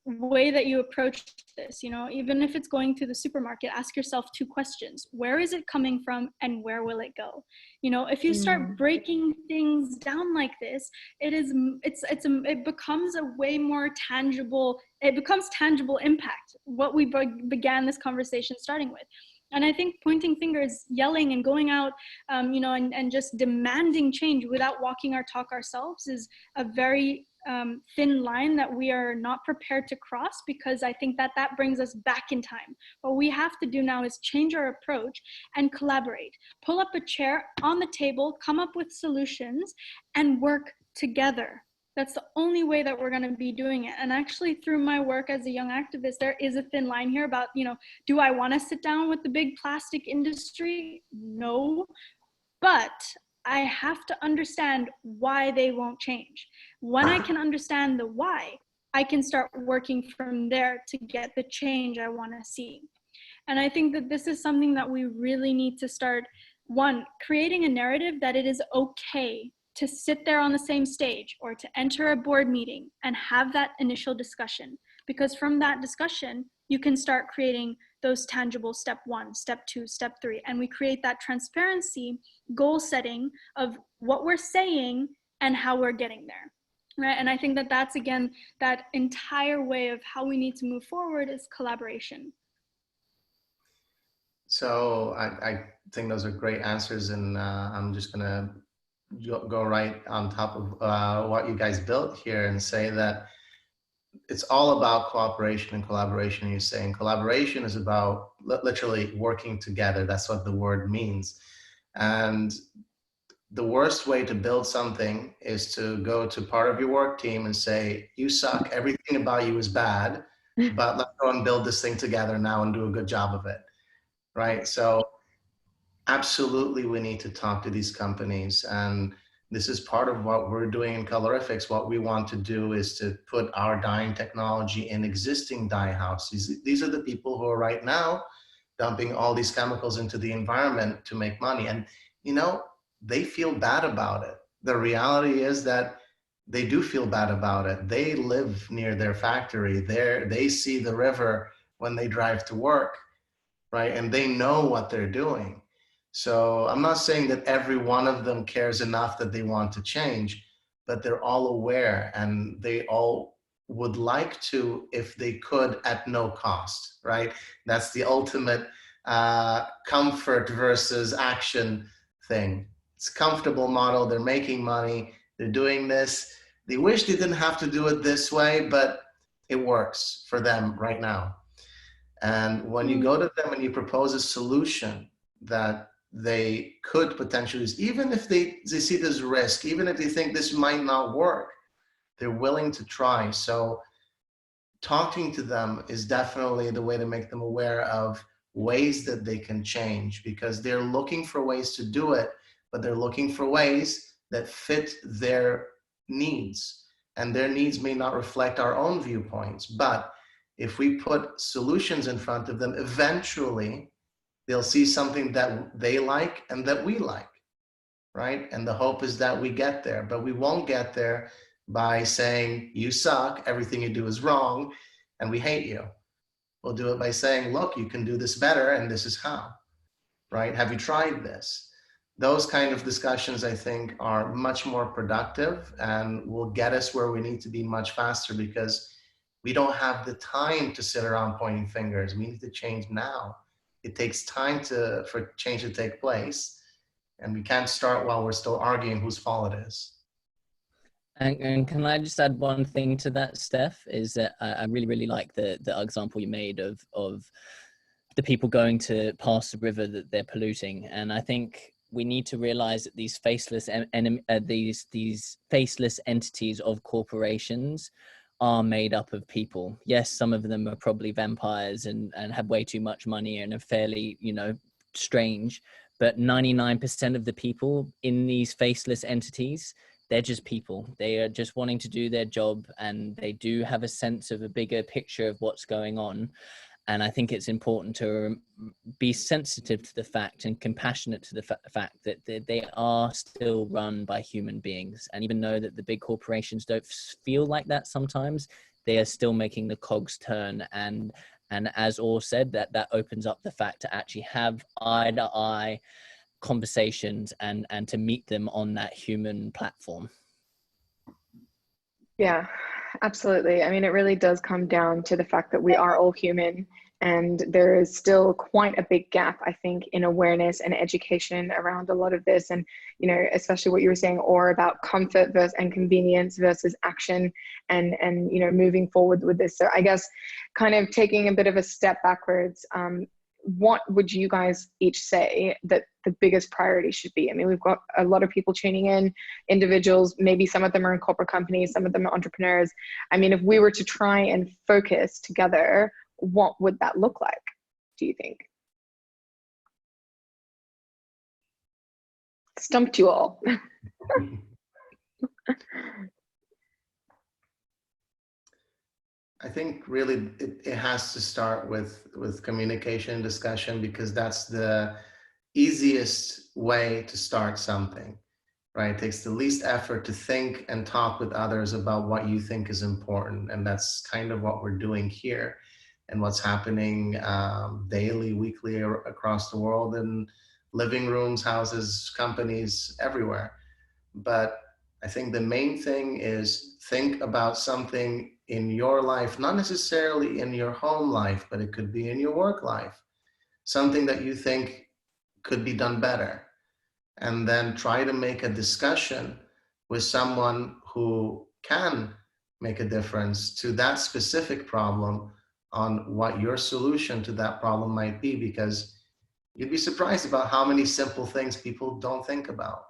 way that you approach this. You know, even if it's going to the supermarket, ask yourself 2 questions: where is it coming from and where will it go? You know, if you start breaking things down like this, it becomes a way more tangible, it becomes tangible impact, what we began this conversation starting with. And I think pointing fingers, yelling and going out, you know, and just demanding change without walking our talk ourselves is a very thin line that we are not prepared to cross, because I think that brings us back in time. What we have to do now is change our approach and collaborate. Pull up a chair on the table, come up with solutions, and work together. That's the only way that we're going to be doing it. And actually, through my work as a young activist, there is a thin line here about, you know, do I want to sit down with the big plastic industry? No. But I have to understand why they won't change. When I can understand the why, I can start working from there to get the change I want to see. And I think that this is something that we really need to start, one, creating a narrative that it is okay to sit there on the same stage or to enter a board meeting and have that initial discussion. Because from that discussion, you can start creating those tangible step 1, step 2, step 3, and we create that transparency, goal setting of what we're saying and how we're getting there, right? And I think that that's, again, that entire way of how we need to move forward is collaboration. So I think those are great answers, and I'm just gonna go right on top of what you guys built here and say that it's all about cooperation and collaboration. You're saying collaboration is about literally working together. That's what the word means. And the worst way to build something is to go to part of your work team and say, you suck, everything about you is bad, but let's go and build this thing together now and do a good job of it, right? So absolutely, we need to talk to these companies and This is part of what we're doing in Colorifix. What we want to do is to put our dyeing technology in existing dye houses. These are the people who are right now dumping all these chemicals into the environment to make money. And, you know, they feel bad about it. The reality is that they do feel bad about it. They live near their factory. They see the river when they drive to work, right? And they know what they're doing. So I'm not saying that every one of them cares enough that they want to change, but they're all aware and they all would like to if they could at no cost, right? That's the ultimate comfort versus action thing. It's a comfortable model. They're making money. They're doing this. They wish they didn't have to do it this way, but it works for them right now. And when you go to them and you propose a solution that they could potentially use, even if they see this risk, even if they think this might not work, they're willing to try. So talking to them is definitely the way to make them aware of ways that they can change, because they're looking for ways to do it, but they're looking for ways that fit their needs. And their needs may not reflect our own viewpoints, but if we put solutions in front of them, eventually they'll see something that they like and that we like, right? And the hope is that we get there, but we won't get there by saying, you suck, everything you do is wrong, and we hate you. We'll do it by saying, look, you can do this better, and this is how, right? Have you tried this? Those kind of discussions, I think, are much more productive and will get us where we need to be much faster, because we don't have the time to sit around pointing fingers. We need to change now. It takes time for change to take place, and we can't start while we're still arguing whose fault it is. And can I just add one thing to that, Steph? Is that I really, really like the example you made of the people going to pass the river that they're polluting. And I think we need to realize that these faceless these faceless entities of corporations are made up of people. Yes, some of them are probably vampires and have way too much money and are fairly, you know, strange. But 99% of the people in these faceless entities, they're just people. They are just wanting to do their job, and they do have a sense of a bigger picture of what's going on. And I think it's important to be sensitive to the fact and compassionate to the fact that they are still run by human beings. And even though that the big corporations don't feel like that sometimes, they are still making the cogs turn. And as Orr said, that opens up the fact to actually have eye-to-eye conversations and to meet them on that human platform. Yeah, absolutely. I mean, it really does come down to the fact that we are all human, and there is still quite a big gap, I think, in awareness and education around a lot of this. And, you know, especially what you were saying, or about comfort versus and convenience versus action, and you know, moving forward with this. So I guess kind of taking a bit of a step backwards, what would you guys each say that the biggest priority should be? I mean, we've got a lot of people tuning in, individuals, maybe some of them are in corporate companies, some of them are entrepreneurs. I mean, if we were to try and focus together, what would that look like, do you think? Stumped you all. I think really it has to start with communication and discussion, because that's the easiest way to start something, right? It takes the least effort to think and talk with others about what you think is important. And that's kind of what we're doing here and what's happening daily, weekly across the world, in living rooms, houses, companies, everywhere. But I think the main thing is think about something in your life, not necessarily in your home life, but it could be in your work life, something that you think could be done better. And then try to make a discussion with someone who can make a difference to that specific problem on what your solution to that problem might be, because you'd be surprised about how many simple things people don't think about.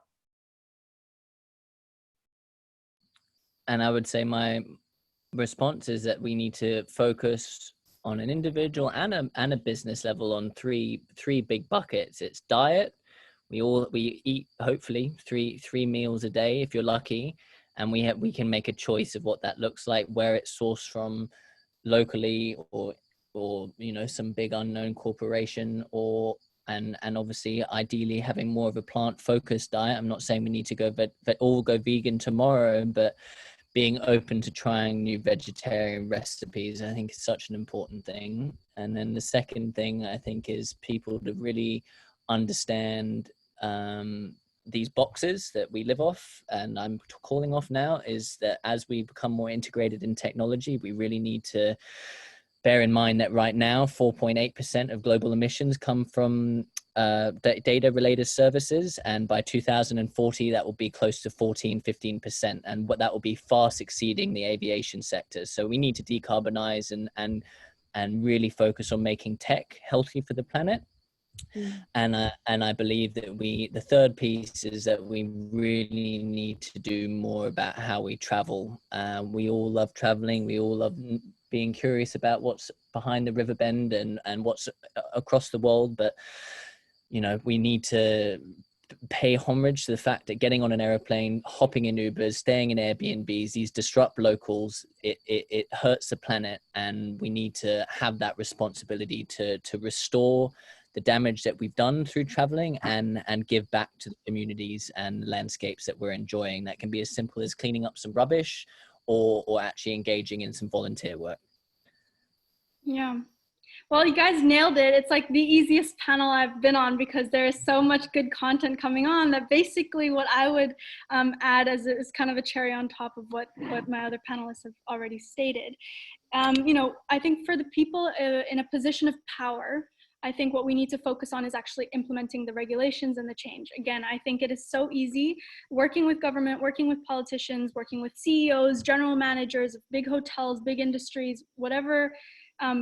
And I would say my response is that we need to focus on an individual and a business level on three big buckets. It's diet, we eat hopefully three meals a day if you're lucky, and we can make a choice of what that looks like, where it's sourced from locally, or some big unknown corporation, and obviously ideally having more of a plant focused diet. I'm not saying we need to go all go vegan tomorrow, but being open to trying new vegetarian recipes, I think, is such an important thing. And then the second thing, I think, is people to really understand these boxes that we live off, and I'm calling off now, is that as we become more integrated in technology, we really need to bear in mind that right now 4.8% of global emissions come from data related services, and by 2040 that will be close to 15%, and what that will be fast exceeding the aviation sector. So we need to decarbonize and really focus on making tech healthy for the planet. And I believe that the third piece is that we really need to do more about how we travel. We all love traveling. We all love being curious about what's behind the river bend and what's across the world. But, we need to pay homage to the fact that getting on an airplane, hopping in Ubers, staying in Airbnbs, these disrupt locals, it hurts the planet. And we need to have that responsibility to restore the damage that we've done through traveling and give back to the communities and landscapes that we're enjoying. That can be as simple as cleaning up some rubbish or actually engaging in some volunteer work. Yeah. Well, you guys nailed it. It's like the easiest panel I've been on, because there is so much good content coming on that basically what I would add as kind of a cherry on top of what my other panelists have already stated. I think for the people in a position of power, I think what we need to focus on is actually implementing the regulations and the change. Again, I think it is so easy working with government, working with politicians, working with CEOs, general managers of big hotels, big industries, whatever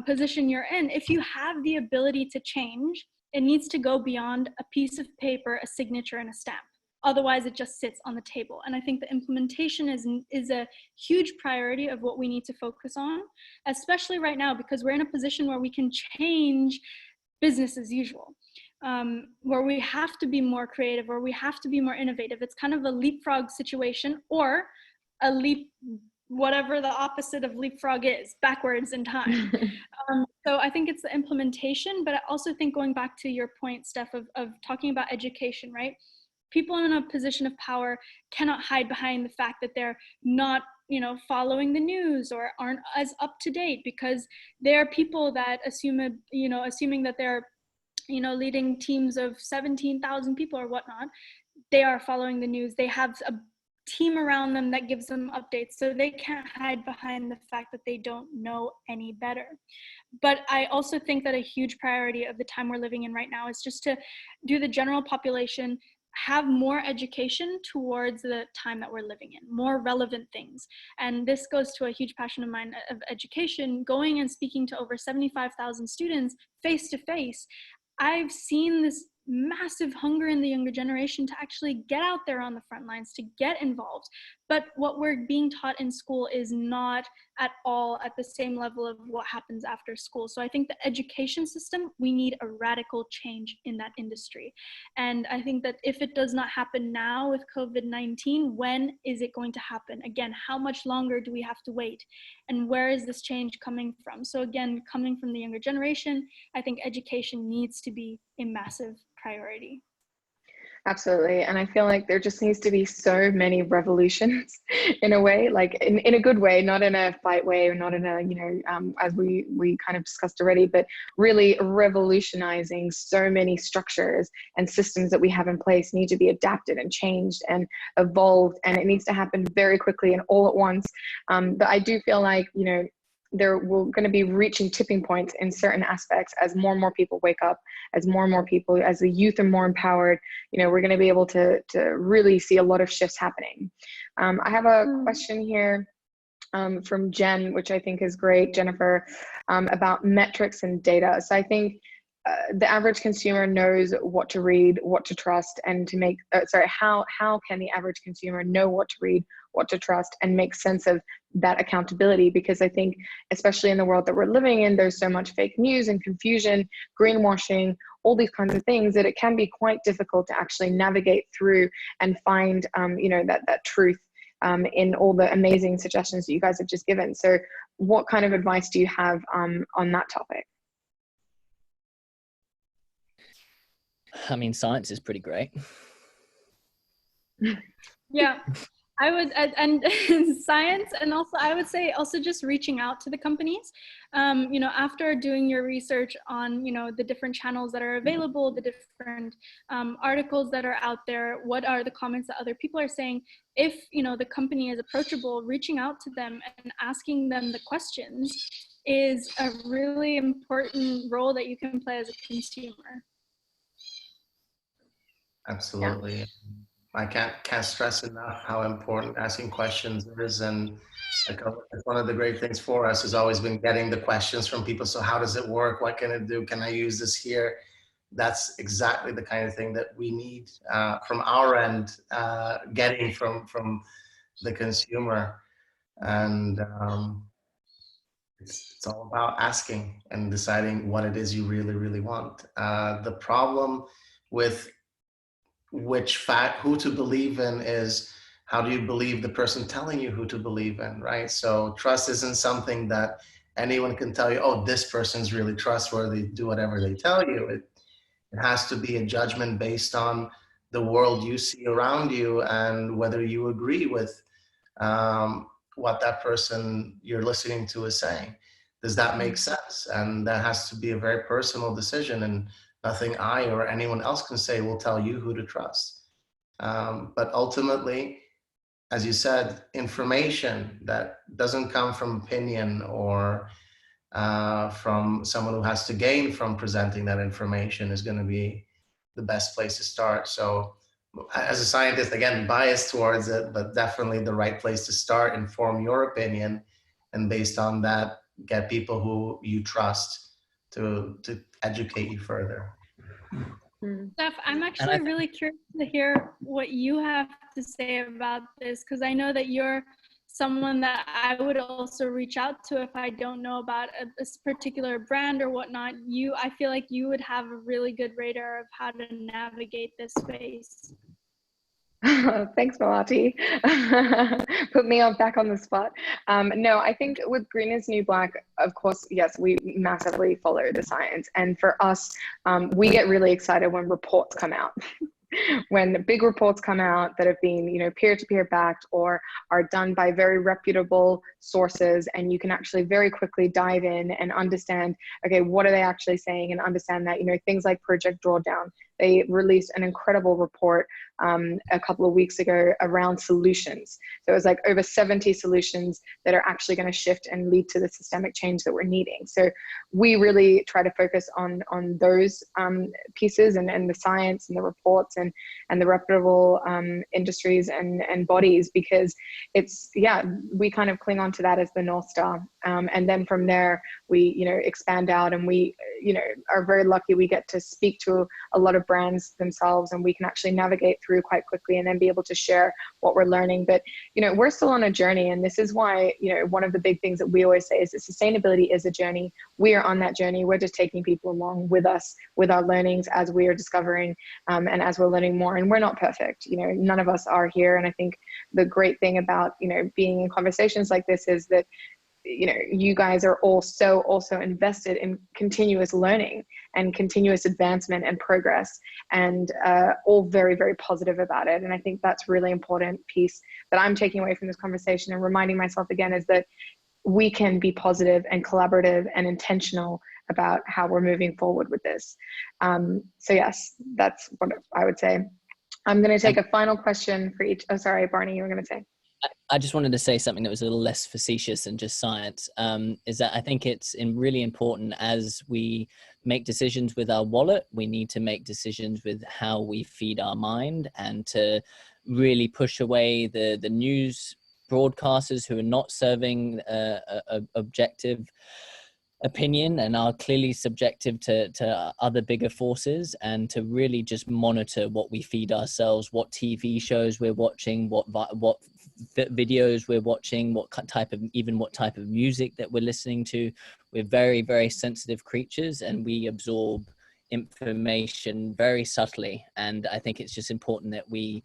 position you're in. If you have the ability to change, it needs to go beyond a piece of paper, a signature, and a stamp. Otherwise, it just sits on the table. And I think the implementation is a huge priority of what we need to focus on, especially right now, because we're in a position where we can change business as usual, where we have to be more creative, where we have to be more innovative. It's kind of a leapfrog situation, or a whatever the opposite of leapfrog is, backwards in time. So I think it's the implementation, but I also think, going back to your point, Steph, of talking about education, right? People in a position of power cannot hide behind the fact that they're not, following the news or aren't as up to date, because there are people that assuming that they're, leading teams of 17,000 people or whatnot, they are following the news. They have a team around them that gives them updates, so they can't hide behind the fact that they don't know any better. But I also think that a huge priority of the time we're living in right now is just to do the general population have more education towards the time that we're living in, more relevant things. And this goes to a huge passion of mine of education, going and speaking to over 75,000 students face to face. I've seen this massive hunger in the younger generation to actually get out there on the front lines, to get involved. But what we're being taught in school is not at all at the same level of what happens after school. So I think the education system, we need a radical change in that industry. And I think that if it does not happen now with COVID-19, when is it going to happen? Again, how much longer do we have to wait? And where is this change coming from? So again, coming from the younger generation, I think education needs to be a massive priority. Absolutely. And I feel like there just needs to be so many revolutions in a way, like in a good way, not in a fight way, or not in a, as we kind of discussed already, but really revolutionizing so many structures and systems that we have in place need to be adapted and changed and evolved. And it needs to happen very quickly and all at once. But I do feel like, we're going to be reaching tipping points in certain aspects as more and more people wake up, as more and more people, as the youth are more empowered, we're going to be able to really see a lot of shifts happening. I have a question here from Jen, which I think is great, Jennifer, about metrics and data. So I think the average consumer knows what to read, what to trust, and to make, how can the average consumer know what to read, what to trust, and make sense of that accountability? Because I think, especially in the world that we're living in, there's so much fake news and confusion, greenwashing, all these kinds of things, that it can be quite difficult to actually navigate through and find, you know, that truth in all the amazing suggestions that you guys have just given. So what kind of advice do you have on that topic? I mean, science is pretty great. Yeah, I would, and science, and also I would say also just reaching out to the companies. You know, after doing your research on, you know, the different channels that are available, the different articles that are out there, what are the comments that other people are saying, if, you know, the company is approachable, reaching out to them and asking them the questions is a really important role that you can play as a consumer. Absolutely. Yeah. I can't stress enough how important asking questions is, and like one of the great things for us has always been getting the questions from people. So how does it work? What can it do? Can I use this here? That's exactly the kind of thing that we need from our end, getting from the consumer, and it's all about asking and deciding what it is you really want. The problem with who to believe in is, how do you believe the person telling you who to believe in, right? So trust isn't something that anyone can tell you, oh, this person's really trustworthy, do whatever they tell you. It has to be a judgment based on the world you see around you and whether you agree with what that person you're listening to is saying. Does that make sense? And that has to be a very personal decision, and nothing I or anyone else can say will tell you who to trust. But ultimately, as you said, information that doesn't come from opinion or from someone who has to gain from presenting that information is going to be the best place to start. So as a scientist, again, biased towards it, but definitely the right place to start, inform your opinion, and based on that, get people who you trust to educate you further. Steph, I'm actually really curious to hear what you have to say about this, because I know that you're someone that I would also reach out to if I don't know about a particular brand or whatnot. I feel like you would have a really good radar of how to navigate this space. Thanks, Melati. Put me back on the spot. No, I think with Green is New Black, of course, yes, we massively follow the science. And for us, we get really excited when reports come out. When big reports come out that have been, you know, peer-to-peer backed or are done by very reputable sources, and you can actually very quickly dive in and understand, okay, what are they actually saying, and understand that, you know, things like Project Drawdown, they released an incredible report a couple of weeks ago around solutions. So it was like over 70 solutions that are actually going to shift and lead to the systemic change that we're needing. So we really try to focus on those pieces and the science and the reports and the reputable industries and bodies, because it's, yeah, we kind of cling on to that as the North Star. And then from there, we, you know, expand out, and we, you know, are very lucky we get to speak to a lot of brands themselves, and we can actually navigate through quite quickly and then be able to share what we're learning. But, you know, we're still on a journey, and this is why, you know, one of the big things that we always say is that sustainability is a journey. We are on that journey. We're just taking people along with us, with our learnings as we are discovering and as we're learning more. And we're not perfect, you know, none of us are here. And I think the great thing about, you know, being in conversations like this is that, you know, you guys are also invested in continuous learning and continuous advancement and progress, and all very, very positive about it. And I think that's really important piece that I'm taking away from this conversation and reminding myself again, is that we can be positive and collaborative and intentional about how we're moving forward with this. So yes, that's what I would say. I'm going to take a final question for each. Oh, sorry, Barney, you were going to say. I just wanted to say something that was a little less facetious than just science, is that I think it's really important as we make decisions with our wallet, we need to make decisions with how we feed our mind, and to really push away the news broadcasters who are not serving objective opinion and are clearly subjective to other bigger forces, and to really just monitor what we feed ourselves, what TV shows we're watching, what videos we're watching, what type of music that we're listening to. We're very, very sensitive creatures, and we absorb information very subtly. And I think it's just important that we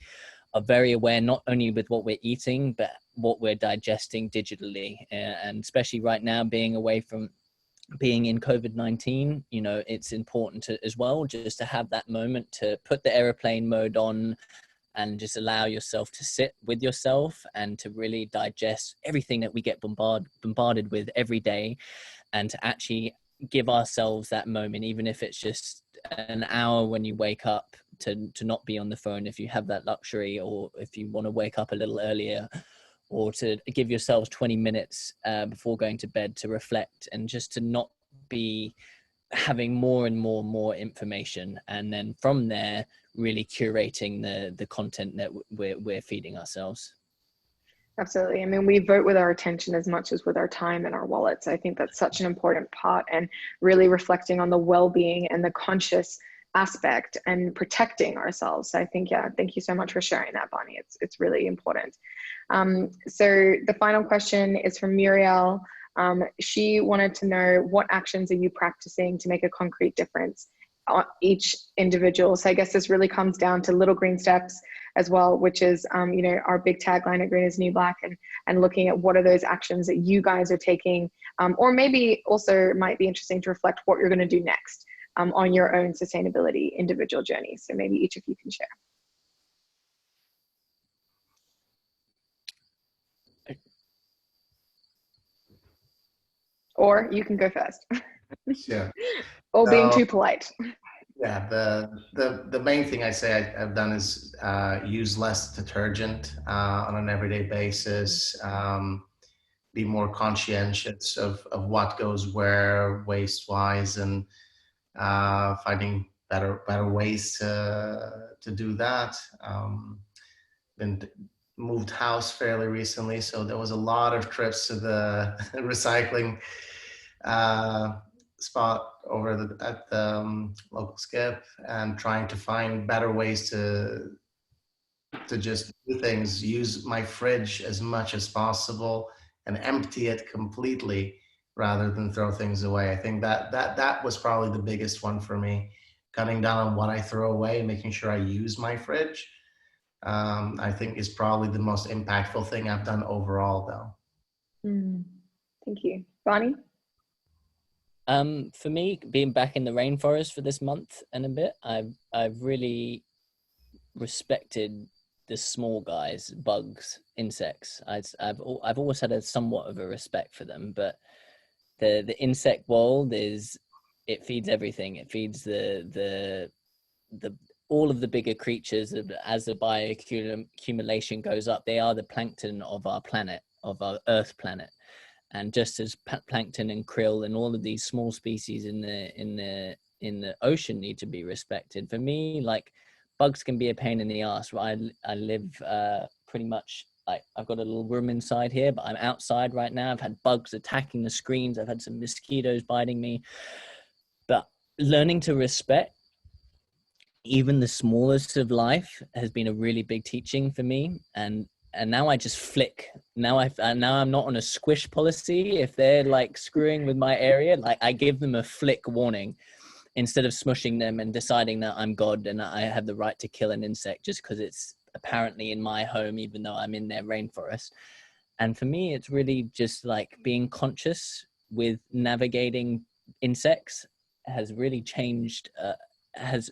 are very aware, not only with what we're eating, but what we're digesting digitally. And especially right now, being away from being in COVID-19, you know, it's important to as well, just to have that moment to put the airplane mode on and just allow yourself to sit with yourself and to really digest everything that we get bombarded with every day, and to actually give ourselves that moment, even if it's just an hour when you wake up, to not be on the phone if you have that luxury, or if you want to wake up a little earlier, or to give yourselves 20 minutes before going to bed to reflect, and just to not be having more and more information, and then from there really curating the content that we're feeding ourselves. Absolutely. I mean, we vote with our attention as much as with our time and our wallets. I think that's such an important part, and really reflecting on the well-being and the conscious aspect and protecting ourselves. So I think, yeah, thank you so much for sharing that, Barney. It's really important. So the final question is from Muriel. She wanted to know, what actions are you practicing to make a concrete difference on each individual? So I guess this really comes down to little green steps as well, which is, you know, our big tagline at Green is New Black, and looking at what are those actions that you guys are taking, or maybe also might be interesting to reflect what you're going to do next on your own sustainability individual journey. So maybe each of you can share. Or you can go first. Sure. Or being too polite. Yeah, the main thing I say I've done is use less detergent on an everyday basis, be more conscientious of what goes where waste-wise, and finding better ways to do that. Been moved house fairly recently, so there was a lot of trips to the recycling spot over at the local skip, and trying to find better ways to just do things, use my fridge as much as possible and empty it completely rather than throw things away. I think that was probably the biggest one for me, cutting down on what I throw away, making sure I use my fridge. I think is probably the most impactful thing I've done overall, though. Thank you. Barney? For me, being back in the rainforest for this month and a bit, I've really respected the small guys, bugs, insects. I've always had a somewhat of a respect for them, but the insect world it feeds everything. It feeds the all of the bigger creatures. As the bioaccumulation goes up, they are the plankton of our planet, of our Earth planet. And just as plankton and krill and all of these small species in the ocean need to be respected, for me, like, bugs can be a pain in the ass. I live pretty much, like, I've got a little room inside here, but I'm outside right now. I've had bugs attacking the screens. I've had some mosquitoes biting me. But learning to respect even the smallest of life has been a really big teaching for me. And now I just flick. Now I'm not on a squish policy. If they're like screwing with my area, like, I give them a flick warning instead of smushing them and deciding that I'm God and I have the right to kill an insect just because it's apparently in my home, even though I'm in their rainforest. And for me, it's really just like being conscious with navigating insects has really changed.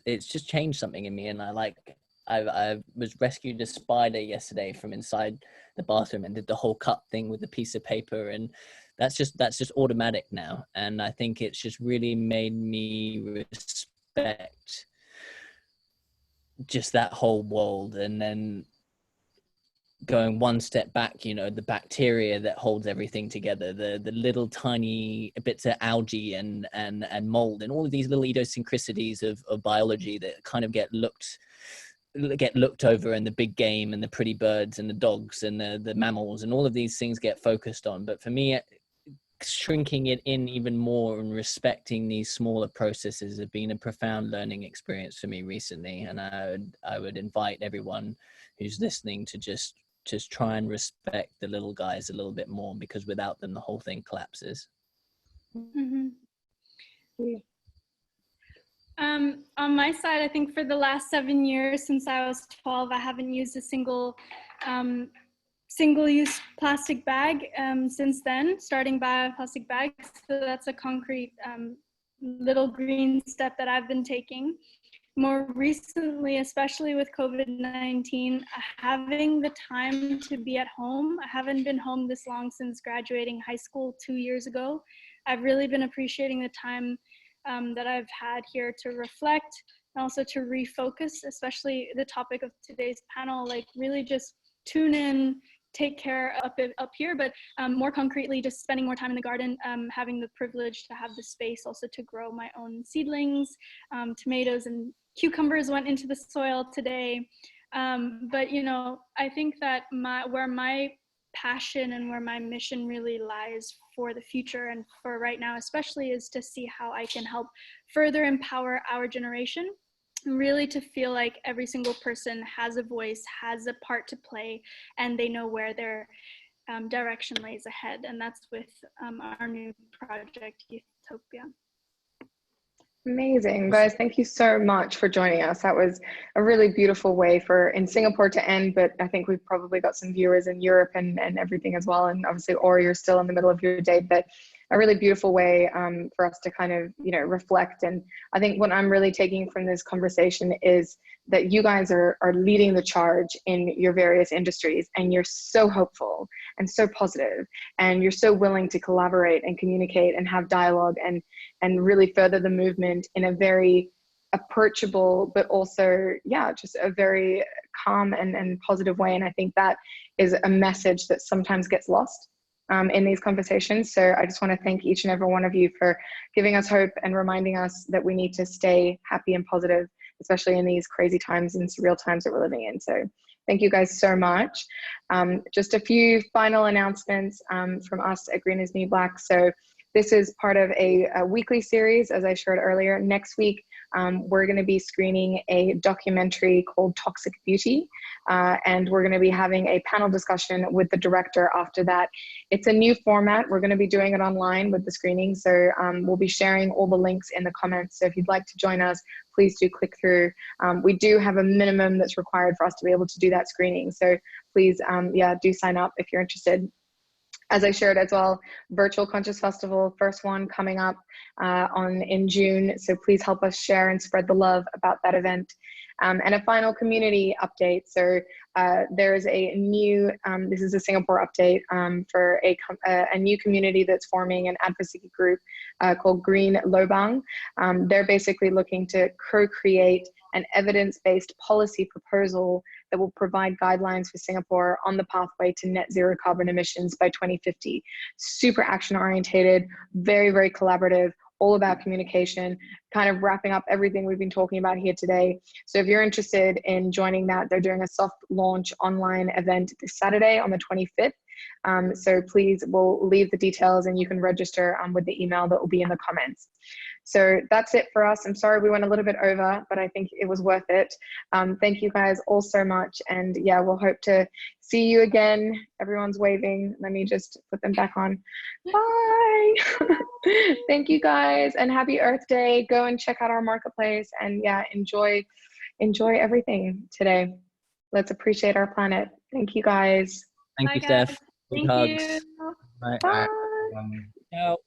It's just changed something in me. And I was rescued a spider yesterday from inside the bathroom and did the whole cut thing with a piece of paper, and that's just automatic now. And I think it's just really made me respect just that whole world. And then going one step back, you know, the bacteria that holds everything together, the little tiny bits of algae and mold, and all of these little idiosyncrasies of biology that kind of get looked over, and the big game and the pretty birds and the dogs and the mammals and all of these things get focused on. But for me, shrinking it in even more and respecting these smaller processes have been a profound learning experience for me recently. And I would invite everyone who's listening to just try and respect the little guys a little bit more, because without them the whole thing collapses. Mm-hmm. On my side, I think for the last 7 years since I was 12, I haven't used a single-use plastic bag since then, starting bioplastic bags. So that's a concrete little green step that I've been taking. More recently, especially with COVID-19, having the time to be at home. I haven't been home this long since graduating high school 2 years ago. I've really been appreciating the time that I've had here to reflect and also to refocus, especially the topic of today's panel, like really just tune in, take care up here, but more concretely, just spending more time in the garden, having the privilege to have the space also to grow my own seedlings. Tomatoes and cucumbers went into the soil today. But, you know, I think that where my passion and where my mission really lies for the future and for right now especially is to see how I can help further empower our generation, really to feel like every single person has a voice, has a part to play, and they know where their direction lays ahead. And that's with our new project, Youthtopia. Amazing, guys. Thank you so much for joining us. That was a really beautiful way in Singapore to end, but I think we've probably got some viewers in Europe and everything as well. And obviously, Orr, you're still in the middle of your day, but a really beautiful way for us to kind of, you know, reflect. And I think what I'm really taking from this conversation is that you guys are leading the charge in your various industries, and you're so hopeful and so positive, and you're so willing to collaborate and communicate and have dialogue and really further the movement in a very approachable, but also, yeah, just a very calm and positive way. And I think that is a message that sometimes gets lost in these conversations. So I just want to thank each and every one of you for giving us hope and reminding us that we need to stay happy and positive, especially in these crazy times and surreal times that we're living in. So thank you guys so much. Just a few final announcements from us at Green is New Black. So this is part of a weekly series, as I shared earlier. Next week, we're going to be screening a documentary called Toxic Beauty, and we're going to be having a panel discussion with the director after that. It's a new format. We're going to be doing it online with the screening, so we'll be sharing all the links in the comments. So if you'd like to join us, please do click through. We do have a minimum that's required for us to be able to do that screening. So please, yeah, do sign up if you're interested. As I shared as well, Virtual Conscious Festival, first one coming up in June. So please help us share and spread the love about that event. And a final community update. So there's a new, this is a Singapore update for a new community that's forming an advocacy group called Green Lobang. They're basically looking to co-create an evidence-based policy proposal that will provide guidelines for Singapore on the pathway to net zero carbon emissions by 2050. Super action-orientated, very, very collaborative, all about communication, kind of wrapping up everything we've been talking about here today. So if you're interested in joining that, they're doing a soft launch online event this Saturday on the 25th. So please, we'll leave the details and you can register with the email that will be in the comments. So that's it for us. I'm sorry we went a little bit over, but I think it was worth it. Thank you guys all so much. And yeah, we'll hope to see you again. Everyone's waving. Let me just put them back on. Bye. Thank you guys, and happy Earth Day. Go and check out our marketplace, and yeah, enjoy everything today. Let's appreciate our planet. Thank you guys. Thank you, Steph. Thank Hugs. you. Bye. Bye. Ciao.